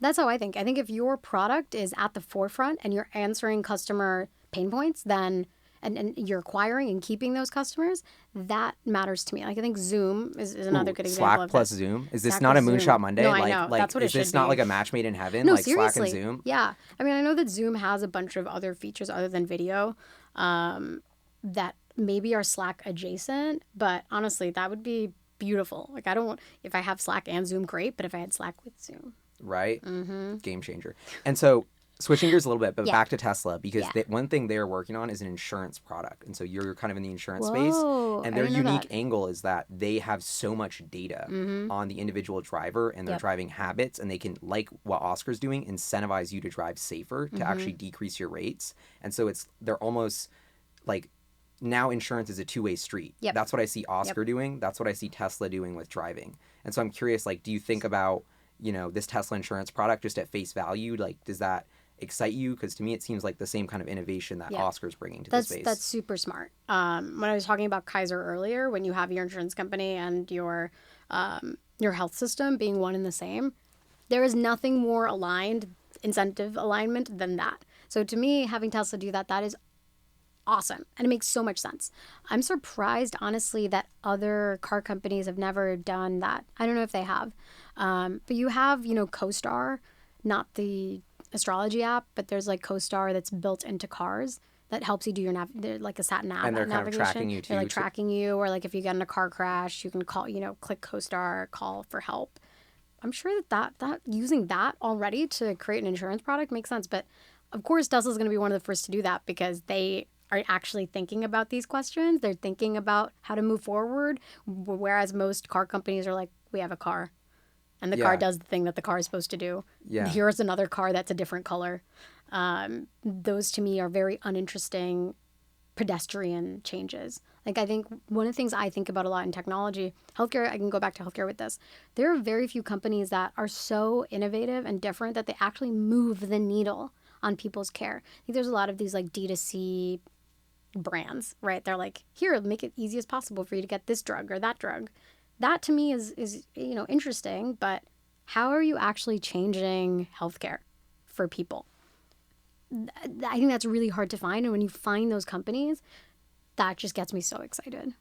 That's how I think. I think if your product is at the forefront and you're answering customer pain points, then and you're acquiring and keeping those customers, that matters to me. Like I think Zoom is another good example Slack of plus this. Zoom. Is this Slack not a plus Moonshot Zoom. Monday? No, I know. That's what it is this should not be. like a match made in heaven? No, Like seriously. Slack and Zoom? Yeah. I mean, I know that Zoom has a bunch of other features other than video that maybe are Slack adjacent, but honestly, that would be beautiful. Like I don't want, if I have Slack and Zoom, great, but if I had Slack with Zoom. Right? Game changer. And so switching gears a little bit, but Yeah. back to Tesla, because Yeah. one thing they're working on is an insurance product. And so you're kind of in the insurance Whoa, space. And I their didn't know unique that. angle is that they have so much data on the individual driver and their Yep. driving habits. And they can, like what Oscar's doing, incentivize you to drive safer to actually decrease your rates. And so they're almost like, now insurance is a two-way street. Yep. That's what I see Oscar doing. That's what I see Tesla doing with driving. And so I'm curious, like, do you think about, this Tesla insurance product just at face value? Like, does that excite you? Because to me, it seems like the same kind of innovation that Oscar's bringing to the space. That's super smart. When I was talking about Kaiser earlier, when you have your insurance company and your health system being one and the same, there is nothing more aligned, incentive alignment than that. So to me, having Tesla do that, that is awesome. And it makes so much sense. I'm surprised, honestly, that other car companies have never done that. I don't know if they have. But you have, CoStar, not the astrology app, but there's like CoStar that's built into cars that helps you do your like a sat nav And they're kind of navigation. tracking you, too, They're like so- tracking you, or like if you get in a car crash, you can call, click CoStar, call for help. I'm sure that using that already to create an insurance product makes sense. But of course, Tesla's going to be one of the first to do that because they are actually thinking about these questions. They're thinking about how to move forward, whereas most car companies are like, we have a car, and the car does the thing that the car is supposed to do. Yeah. Here's another car that's a different color. Those to me are very uninteresting pedestrian changes. Like I think one of the things I think about a lot in technology, healthcare, I can go back to healthcare with this. There are very few companies that are so innovative and different that they actually move the needle on people's care. I think there's a lot of these like D2C brands, right? They're like, here, make it easy as possible for you to get this drug or that drug. That to me is interesting, but how are you actually changing healthcare for people? I think that's really hard to find, and when you find those companies, that just gets me so excited.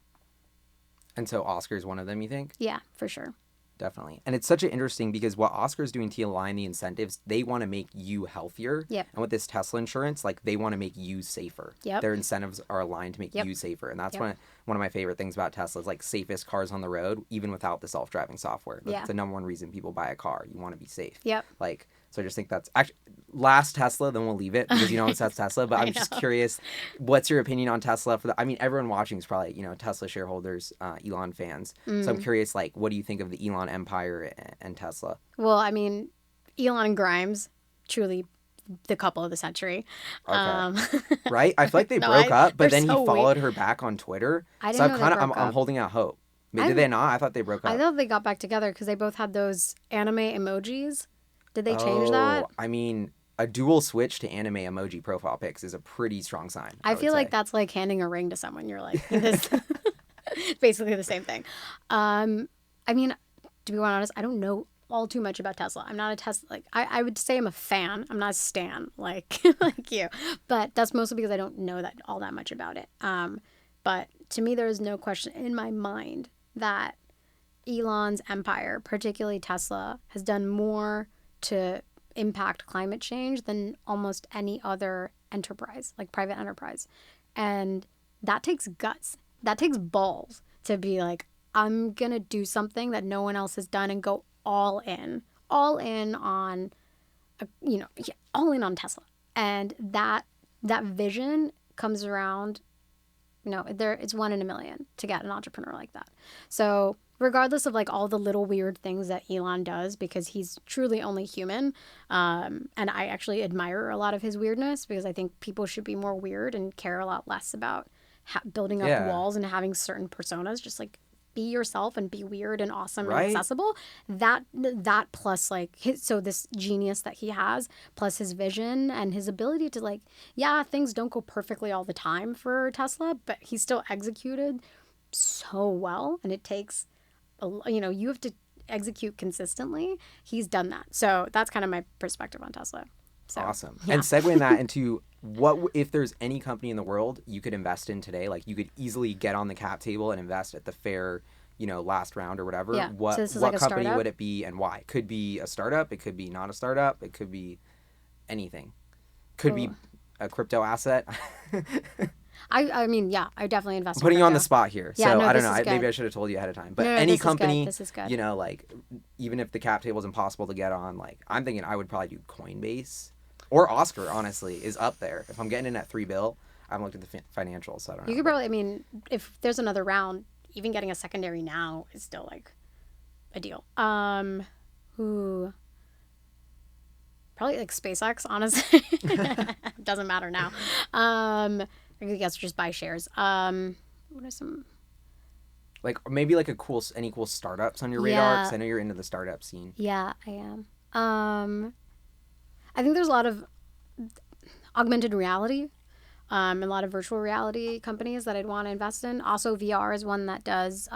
And so Oscar's one of them, you think? Yeah, for sure. Definitely. And it's such an interesting because what Oscar's doing to align the incentives, they want to make you healthier. Yep. And with this Tesla insurance, like they want to make you safer. Yep. Their incentives are aligned to make you safer. And that's one of my favorite things about Tesla is like safest cars on the road, even without the self-driving software. That's the number one reason people buy a car. You want to be safe. Yep. Like So I just think that's actually last Tesla, then we'll leave it because you know that's Tesla. But I'm just curious, what's your opinion on Tesla? I mean, everyone watching is probably, you know, Tesla shareholders, Elon fans. So I'm curious, like, what do you think of the Elon empire and Tesla? Well, I mean, Elon and Grimes, truly the couple of the century. Okay. Right? I feel like they broke up, but then he followed her back on Twitter. I So didn't know they broke I'm up. holding out hope. Did they not? I thought they broke up. I thought they got back together because they both had those anime emojis. Did they change that? I mean, a dual switch to anime emoji profile pics is a pretty strong sign. I feel like that's like handing a ring to someone. You're like, this basically the same thing. I mean, to be quite honest, I don't know all too much about Tesla. I'm not a Tesla, like, I would say I'm a fan. I'm not a stan like like you. But that's mostly because I don't know that all that much about it. But to me, there is no question in my mind that Elon's empire, particularly Tesla, has done more to impact climate change than almost any other enterprise, like private enterprise. And that takes guts. That takes balls to be like, I'm going to do something that no one else has done and go all in on, all in on Tesla. And that vision comes around, it's 1 in a million to get an entrepreneur like that. So regardless of like all the little weird things that Elon does, because he's truly only human, and I actually admire a lot of his weirdness because I think people should be more weird and care a lot less about building up walls and having certain personas. Just like be yourself and be weird and awesome and accessible. That plus like this genius that he has, plus his vision and his ability to like, things don't go perfectly all the time for Tesla, but he still executed so well, and it takes you have to execute consistently. He's done that. So that's kind of my perspective on Tesla. So, awesome. Yeah. And segueing that into what if there's any company in the world you could invest in today, like you could easily get on the cap table and invest at the fair, last round or whatever. Yeah. What like company would it be and why? It could be a startup. It could be not a startup. It could be anything. Could be a crypto asset. I mean, I definitely invest in putting you crypto. on the spot here. Yeah, so I don't know. Maybe I should have told you ahead of time. But any company, this is good. Like even if the cap table is impossible to get on, like I'm thinking I would probably do Coinbase or Oscar, honestly, is up there. If I'm getting in at $3 billion, I haven't looked at the financials, so I don't know. You could probably, I mean, if there's another round, even getting a secondary now is still like a deal. Probably like SpaceX, honestly. Doesn't matter now. I guess just buy shares. What are some? Like maybe like any cool startups on your radar? Because I know you're into the startup scene. Yeah, I am. I think there's a lot of augmented reality, a lot of virtual reality companies that I'd want to invest in. Also, VR is one that does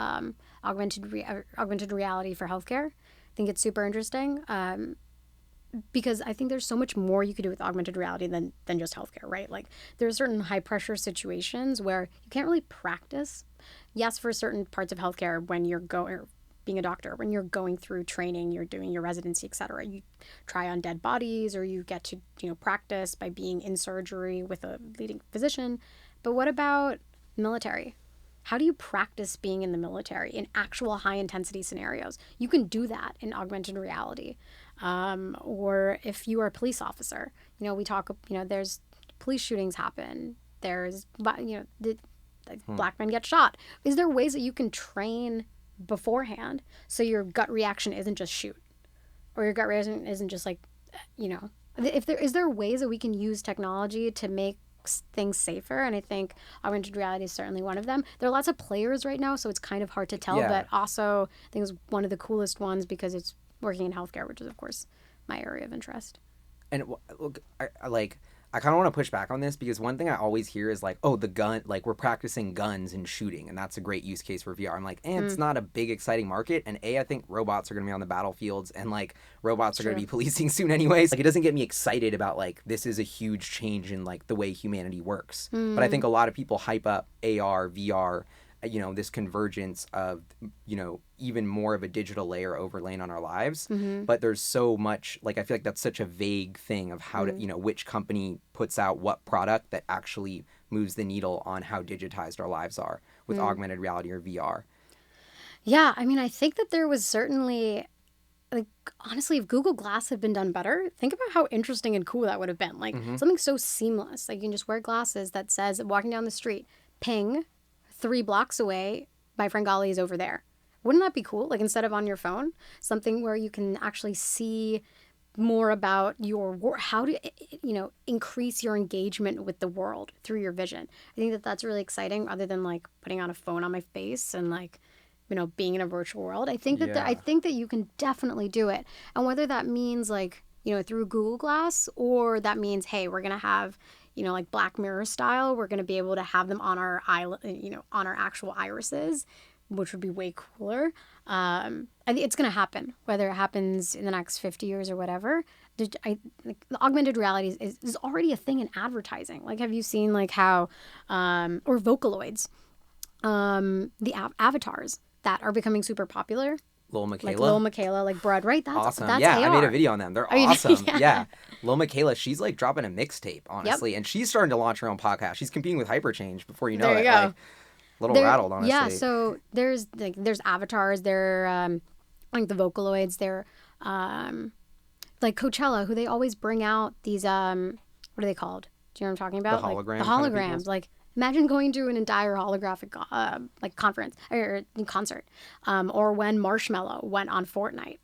augmented reality for healthcare. I think it's super interesting. Because I think there's so much more you could do with augmented reality than just healthcare, right? Like there are certain high pressure situations where you can't really practice. Yes, for certain parts of healthcare, when you're being a doctor, when you're going through training, you're doing your residency, et cetera, you try on dead bodies or you get to, practice by being in surgery with a leading physician. But what about military? How do you practice being in the military in actual high intensity scenarios? You can do that in augmented reality. Or if you are a police officer, we talk, there's police shootings happen. There's, black men get shot. Is there ways that you can train beforehand so your gut reaction isn't just shoot, or your gut reaction isn't just like, is there ways that we can use technology to make things safer? And I think augmented reality is certainly one of them. There are lots of players right now, so it's kind of hard to tell, but also I think it's one of the coolest ones because it's working in healthcare, which is of course my area of interest. And look, I kind of want to push back on this because one thing I always hear is like, oh, the gun, like we're practicing guns and shooting, and that's a great use case for VR. I'm like, it's not a big exciting market, and I think robots are going to be on the battlefields, and like robots are going to be policing soon anyways. Like it doesn't get me excited about like this is a huge change in like the way humanity works. But I think a lot of people hype up AR, VR, this convergence of, even more of a digital layer overlaying on our lives. But there's so much, like, I feel like that's such a vague thing of how to, which company puts out what product that actually moves the needle on how digitized our lives are with augmented reality or VR. Yeah, I mean, I think that there was certainly like honestly, if Google Glass had been done better, think about how interesting and cool that would have been. Like Mm-hmm. something so seamless. Like you can just wear glasses that says walking down the street, ping, 3 blocks away, my friend Golly is over there. Wouldn't that be cool? Like instead of on your phone, something where you can actually see more about your how to increase your engagement with the world through your vision. I think that that's really exciting, other than like putting on a phone on my face and like being in a virtual world. I think that I Yeah. think that you can definitely do it, and whether that means like through Google Glass, or that means, hey, we're gonna have like Black Mirror style, we're gonna be able to have them on our eye, on our actual irises, which would be way cooler. I think it's going to happen, whether it happens in the next 50 years or whatever. The augmented reality is already a thing in advertising. Like, have you seen like how, or Vocaloids, avatars that are becoming super popular, Lil like Lil Miquela. Michaela, like Brud, right? Awesome. That's Yeah, I made a AR. video on them. They're Oh, you did? awesome. Yeah. Yeah. Lil Miquela, she's like dropping a mixtape, Yep. honestly. And she's starting to launch her own podcast. She's competing with HyperChange before you know There you it. go. Like, a little rattled, honestly. Yeah, so there's avatars, there like the Vocaloids, they're like Coachella, who they always bring out these what are they called? Do you know what I'm talking about? The Like hologram the kind of holograms. peoples? Like imagine going to an entire holographic like conference or concert, or when Marshmello went on Fortnite.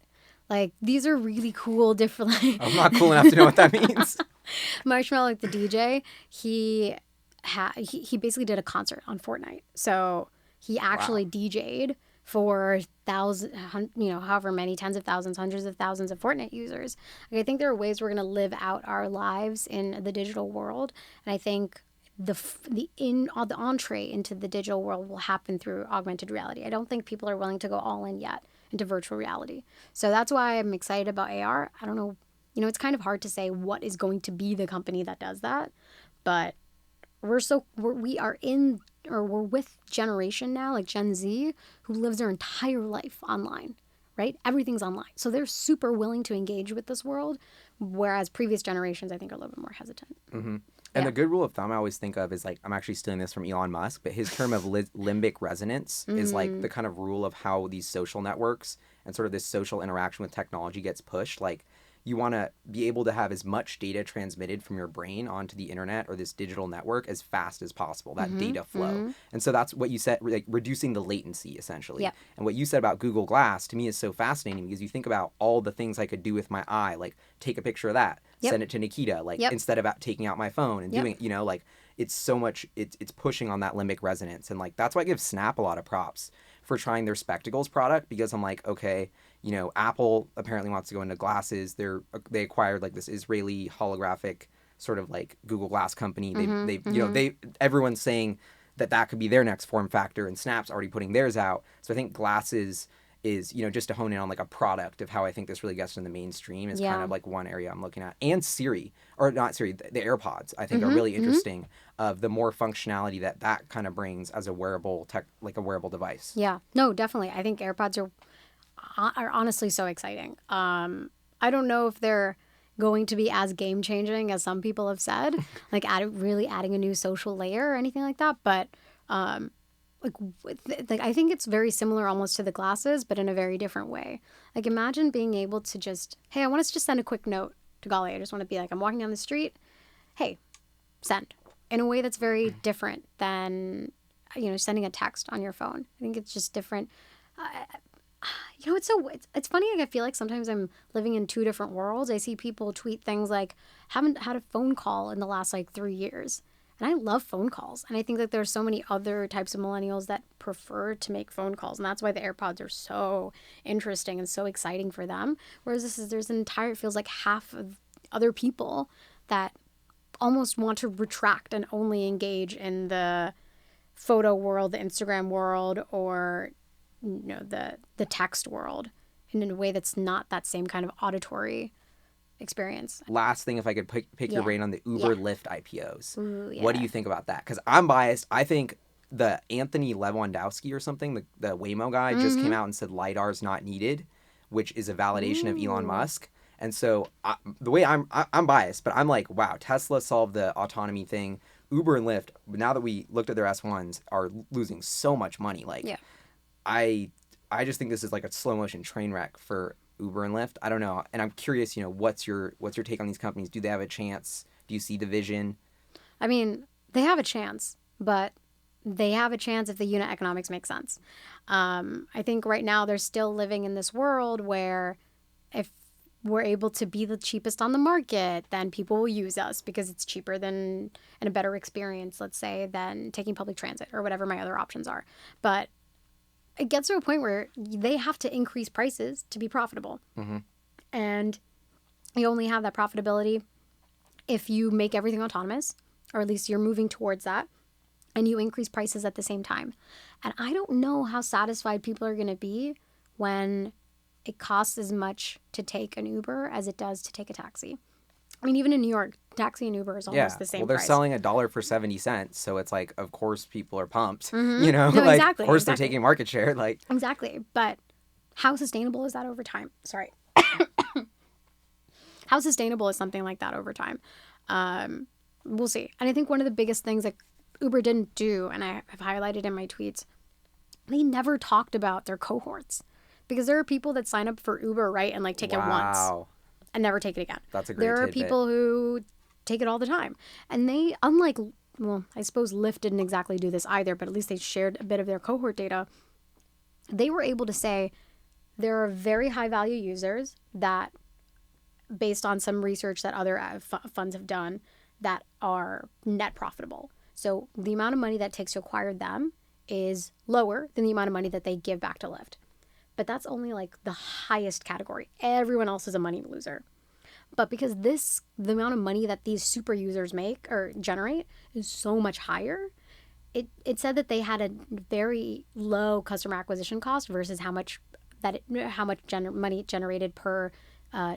Like these are really cool, different. I'm not cool enough to know what that means. Marshmello, like the DJ, he basically did a concert on Fortnite. So he actually DJ'd for however many tens of thousands, hundreds of thousands of Fortnite users. Like, I think there are ways we're going to live out our lives in the digital world, and I think the entree into the digital world will happen through augmented reality. I don't think people are willing to go all in yet into virtual reality. So that's why I'm excited about AR. I don't know, it's kind of hard to say what is going to be the company that does that, but we're with generation now, like Gen Z, who lives their entire life online, right? Everything's online. So they're super willing to engage with this world, whereas previous generations, I think, are a little bit more hesitant. Mm-hmm. And the good rule of thumb I always think of is like, I'm actually stealing this from Elon Musk, but his term of limbic resonance is like the kind of rule of how these social networks and sort of this social interaction with technology gets pushed. Like, you want to be able to have as much data transmitted from your brain onto the internet or this digital network as fast as possible, that data flow. And so that's what you said, like reducing the latency, essentially. Yep. And what you said about Google Glass to me is so fascinating, because you think about all the things I could do with my eye, like take a picture of that, send it to Nikita, like instead of taking out my phone and doing, like it's so much, it's pushing on that limbic resonance. And like, that's why I give Snap a lot of props for trying their spectacles product, because I'm like, okay, Apple apparently wants to go into glasses. They acquired like this Israeli holographic sort of like Google Glass company. Everyone's saying that could be their next form factor, and Snap's already putting theirs out. So I think glasses is, just to hone in on like a product of how I think this really gets in the mainstream is kind of like one area I'm looking at. And Siri, or not Siri, the AirPods I think are really interesting, of the more functionality that kind of brings as a wearable like a wearable device. Yeah, no, definitely. I think AirPods are honestly so exciting. I don't know if they're going to be as game changing as some people have said, like really adding a new social layer or anything like that. But like I think it's very similar almost to the glasses, but in a very different way. Like imagine being able to just, hey, I want us to just send a quick note to Golly. I just want to be like, I'm walking down the street. Hey, send, in a way that's very different than sending a text on your phone. I think it's just different. It's funny. Like, I feel like sometimes I'm living in two different worlds. I see people tweet things like, haven't had a phone call in the last like 3 years. And I love phone calls. And I think that there's so many other types of millennials that prefer to make phone calls. And that's why the AirPods are so interesting and so exciting for them. Whereas there's an entire, it feels like half of other people that almost want to retract and only engage in the photo world, the Instagram world, or the text world in a way that's not that same kind of auditory experience. Last thing, if I could pick your brain on the Uber Lyft IPOs. Ooh, yeah. What do you think about that? Because I'm biased. I think the Anthony Lewandowski or something, the Waymo guy, just came out and said LiDAR's not needed, which is a validation of Elon Musk. And so the way I'm biased, but I'm like, wow, Tesla solved the autonomy thing. Uber and Lyft, now that we looked at their S1s, are losing so much money. Like, I just think this is like a slow motion train wreck for Uber and Lyft. I don't know. And I'm curious, what's your take on these companies? Do they have a chance? Do you see division? I mean, they have a chance, but they have a chance if the unit economics make sense. I think right now they're still living in this world where if we're able to be the cheapest on the market, then people will use us because it's cheaper than and a better experience, let's say, than taking public transit or whatever my other options are. But it gets to a point where they have to increase prices to be profitable. Mm-hmm. And you only have that profitability if you make everything autonomous, or at least you're moving towards that, and you increase prices at the same time. And I don't know how satisfied people are going to be when it costs as much to take an Uber as it does to take a taxi. I mean, even in New York, taxi and Uber is almost the same Well, they're price. selling $1 for 70 cents, so it's like, of course, people are pumped. Mm-hmm. No, exactly. of course exactly. they're taking market share. Like, exactly. But how sustainable is that over time? Sorry. How sustainable is something like that over time? We'll see. And I think one of the biggest things that Uber didn't do, and I have highlighted in my tweets, they never talked about their cohorts. Because there are people that sign up for Uber, right, and like take it once and never take it again. That's a great There are tidbit. people who take it all the time. And they, unlike, well, I suppose Lyft didn't exactly do this either, but at least they shared a bit of their cohort data. They were able to say there are very high value users that, based on some research that other funds have done, that are net profitable. So the amount of money that it takes to acquire them is lower than the amount of money that they give back to Lyft. But that's only like the highest category. Everyone else is a money loser. But because the amount of money that these super users make or generate is so much higher, it said that they had a very low customer acquisition cost versus how much money it generated per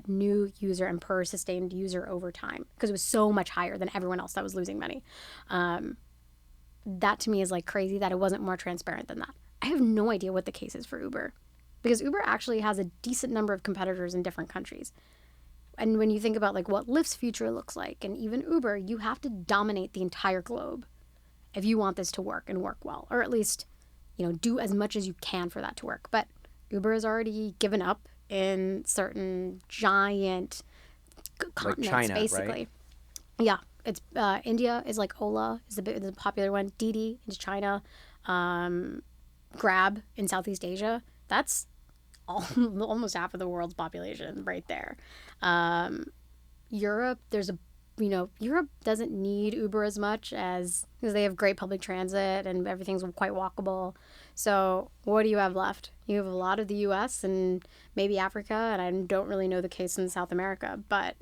new user and per sustained user over time, because it was so much higher than everyone else that was losing money. That to me is like crazy that it wasn't more transparent than that. I have no idea what the case is for Uber, because Uber actually has a decent number of competitors in different countries. And when you think about like what Lyft's future looks like, and even Uber, you have to dominate the entire globe if you want this to work and work well, or at least, do as much as you can for that to work. But Uber has already given up in certain giant continents, like China, basically. Right? Yeah, it's India is like Ola is the popular one. Didi is China. Grab in Southeast Asia. That's almost half of the world's population right there. Europe, Europe doesn't need Uber as much because they have great public transit and everything's quite walkable. So what do you have left? You have a lot of the U.S. and maybe Africa, and I don't really know the case in South America, but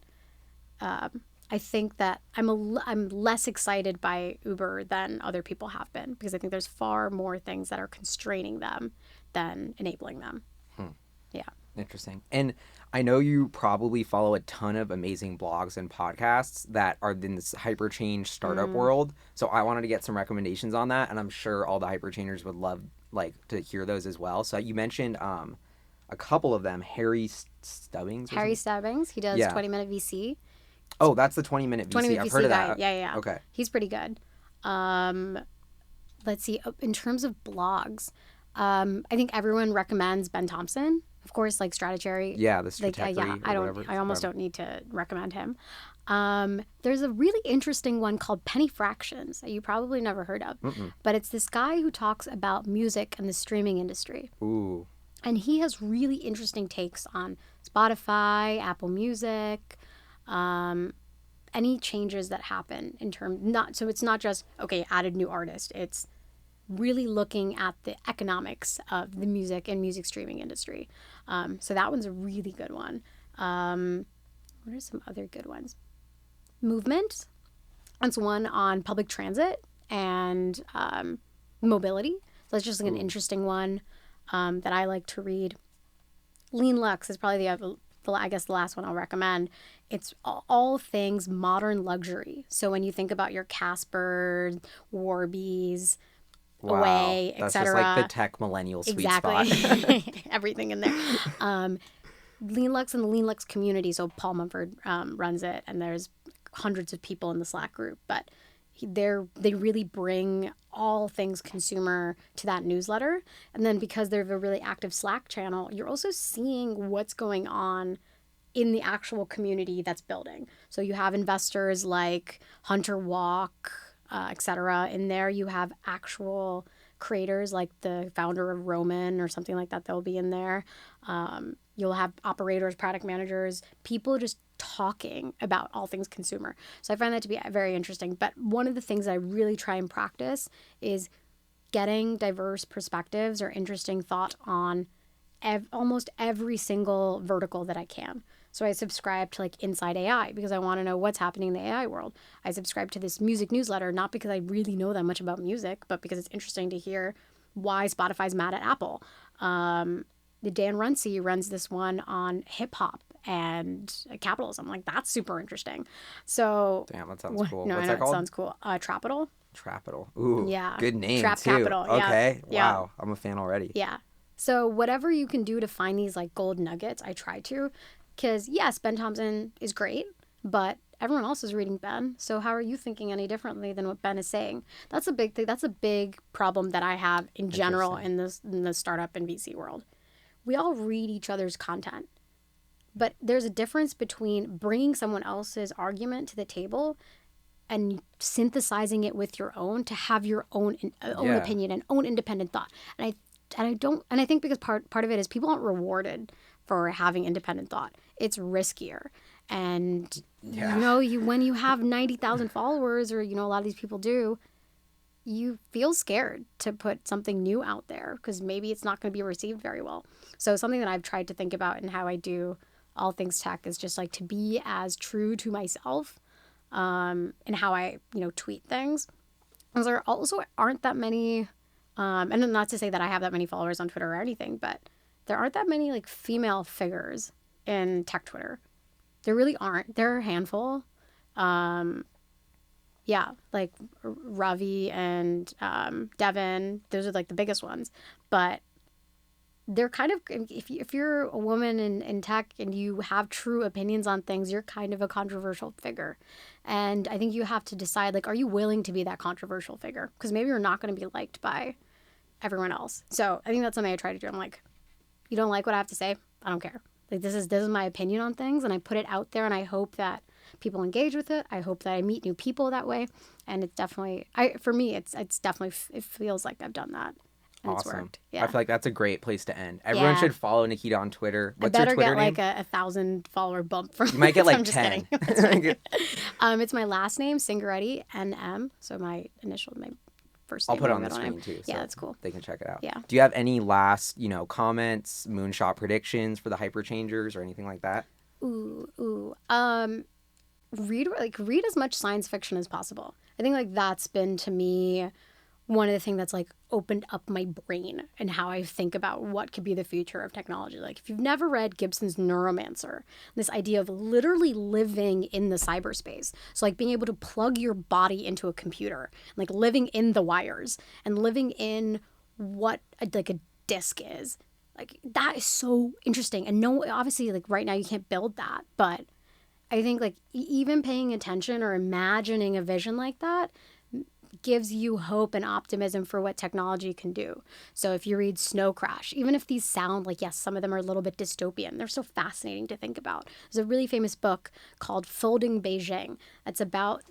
I think that I'm less excited by Uber than other people have been, because I think there's far more things that are constraining them than enabling them. Yeah. Interesting. And I know you probably follow a ton of amazing blogs and podcasts that are in this hyperchange startup world. So I wanted to get some recommendations on that, and I'm sure all the hyperchangers would love to hear those as well. So you mentioned a couple of them, Harry Stubbings. Harry Stubbings, he does 20-minute VC. Oh, that's the 20-minute VC. 20-minute I've VC heard of guy. that. Yeah. Okay. He's pretty good. Let's see. In terms of blogs, I think everyone recommends Ben Thompson. Of course, like Stratechery. Yeah, the Stratechery. I almost don't need to recommend him. There's a really interesting one called Penny Fractions that you probably never heard of. But it's this guy who talks about music and the streaming industry. Ooh. And he has really interesting takes on Spotify, Apple Music, any changes that happen in terms, so it's not just, okay, added new artist. It's really looking at the economics of the music and music streaming industry. So that one's a really good one. What are some other good ones? Movement. That's one on public transit and mobility. So that's just like an interesting one that I like to read. Lean Lux is probably the last one I'll recommend. It's all things modern luxury. So when you think about your Casper, Warbies, Away, That's etc. just like the tech millennial sweet spot. Everything in there. Lean Lux and the Lean Lux community. So Paul Mumford runs it, and there's hundreds of people in the Slack group. But they really bring all things consumer to that newsletter. And then because they have a really active Slack channel, you're also seeing what's going on in the actual community that's building. So you have investors like Hunter Walk, etc. in there. You have actual creators like the founder of Roman or something like that. They'll be in there. You'll have operators, product managers, people just talking about all things consumer. So I find that to be very interesting. But one of the things I really try and practice is getting diverse perspectives or interesting thought on almost every single vertical that I can. So I subscribe to like Inside AI because I want to know what's happening in the AI world. I subscribe to this music newsletter, not because I really know that much about music, but because it's interesting to hear why Spotify's mad at Apple. The Dan Runcie runs this one on hip hop and capitalism. Like, that's super interesting. So Damn, that sounds cool. No, What's I know that called? it sounds cool. Trapital. Trapital. Ooh, Yeah. good name Trap too. Capital. Yeah. Okay, Yeah. wow, I'm a fan already. Yeah. So whatever you can do to find these like gold nuggets, I try to. Because yes, Ben Thompson is great, but everyone else is reading Ben. So how are you thinking any differently than what Ben is saying? That's a big thing. That's a big problem that I have in general in the startup and VC world. We all read each other's content, but there's a difference between bringing someone else's argument to the table and synthesizing it with your own to have your own opinion and own independent thought. And I think because part of it is people aren't rewarded for having independent thought. It's riskier. And when you have 90,000 followers, or a lot of these people do, you feel scared to put something new out there because maybe it's not going to be received very well. So something that I've tried to think about in how I do all things tech is just like to be as true to myself in how I tweet things. Because there also aren't that many, and not to say that I have that many followers on Twitter or anything, but there aren't that many like female figures in tech Twitter. There really aren't. There are a handful. Yeah, like Ravi and Devin. Those are like the biggest ones. But they're kind of, if you're a woman in tech and you have true opinions on things, you're kind of a controversial figure. And I think you have to decide, like, are you willing to be that controversial figure? Because maybe you're not going to be liked by everyone else. So I think that's something I try to do. I'm like, you don't like what I have to say? I don't care. Like, this is my opinion on things, and I put it out there, and I hope that people engage with it. I hope that I meet new people that way. And it's definitely, for me, it's definitely, it feels like I've done that. And Awesome. It's worked. Yeah. I feel like that's a great place to end. Everyone should follow Nikita on Twitter. What's your Twitter name? I better get like a 1,000 follower bump from. You might get like I'm just 10. kidding. It's my last name, Singareddy, NM. So my initial, my first name. I'll put it on the middle screen name. too. So Yeah, that's cool. They can check it out. Yeah. Do you have any last, comments, moonshot predictions for the hyperchangers or anything like that? Read as much science fiction as possible. I think like that's been to me one of the things that's like opened up my brain and how I think about what could be the future of technology. Like if you've never read Gibson's Neuromancer, this idea of literally living in the cyberspace. So like being able to plug your body into a computer, like living in the wires and living in what a disk is. Like that is so interesting. And no, obviously like right now you can't build that, but I think like even paying attention or imagining a vision like that gives you hope and optimism for what technology can do. So if you read Snow Crash, even if these sound like, yes, some of them are a little bit dystopian, they're so fascinating to think about. There's a really famous book called Folding Beijing. That's about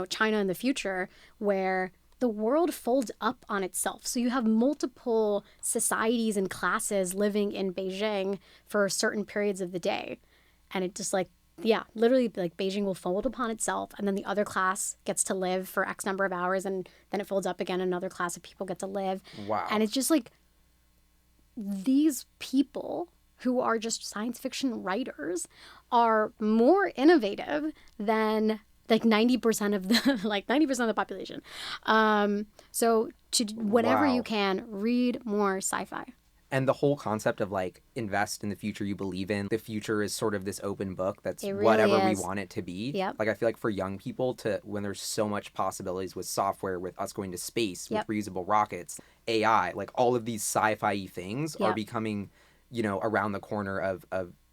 China in the future where the world folds up on itself. So you have multiple societies and classes living in Beijing for certain periods of the day. And it just literally like Beijing will fold upon itself and then the other class gets to live for X number of hours and then it folds up again. Another class of people get to live. Wow. And it's just like these people who are just science fiction writers are more innovative than like 90% of the population. So to whatever you can, read more sci-fi. And the whole concept of like invest in the future you believe in. The future is sort of this open book that's It really whatever is. we want it to be. Yep. Like I feel like for young people when there's so much possibilities with software, with us going to space, Yep. with reusable rockets, AI, like all of these sci-fi things are Yep. becoming, around the corner of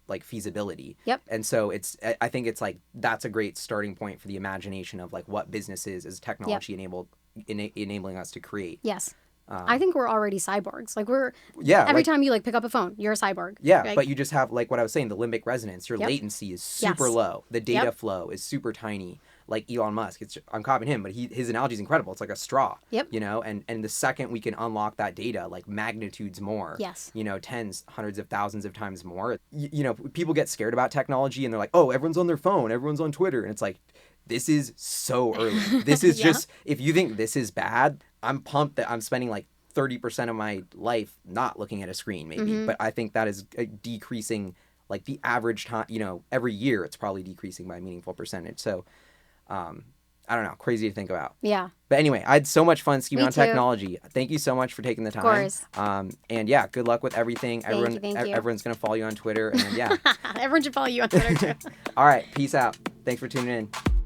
like feasibility. Yep. And so I think it's like that's a great starting point for the imagination of like what businesses as technology enabled enabling us to create. Yes. I think we're already cyborgs. Like every like, time you like pick up a phone, you're a cyborg. Yeah, like, but you just have like what I was saying, the limbic resonance. Your latency is super low. The data flow is super tiny. Like Elon Musk, I'm copying him, but his analogy is incredible. It's like a straw. Yep. You know, and the second we can unlock that data, like magnitudes more. Yes. You know, tens, hundreds of thousands of times more. You know, people get scared about technology and they're like, oh, everyone's on their phone, everyone's on Twitter, and it's like, this is so early. This is just, if you think this is bad, I'm pumped that I'm spending like 30% of my life not looking at a screen, maybe. But I think that is decreasing, like the average time, you know, every year it's probably decreasing by a meaningful percentage. So, I don't know, crazy to think about. Yeah. But anyway, I had so much fun scheming on too. technology. Thank you so much for taking the time. Of course. And yeah, good luck with everything. Thank you. Everyone's going to follow you on Twitter. And yeah. Everyone should follow you on Twitter too. All right. Peace out. Thanks for tuning in.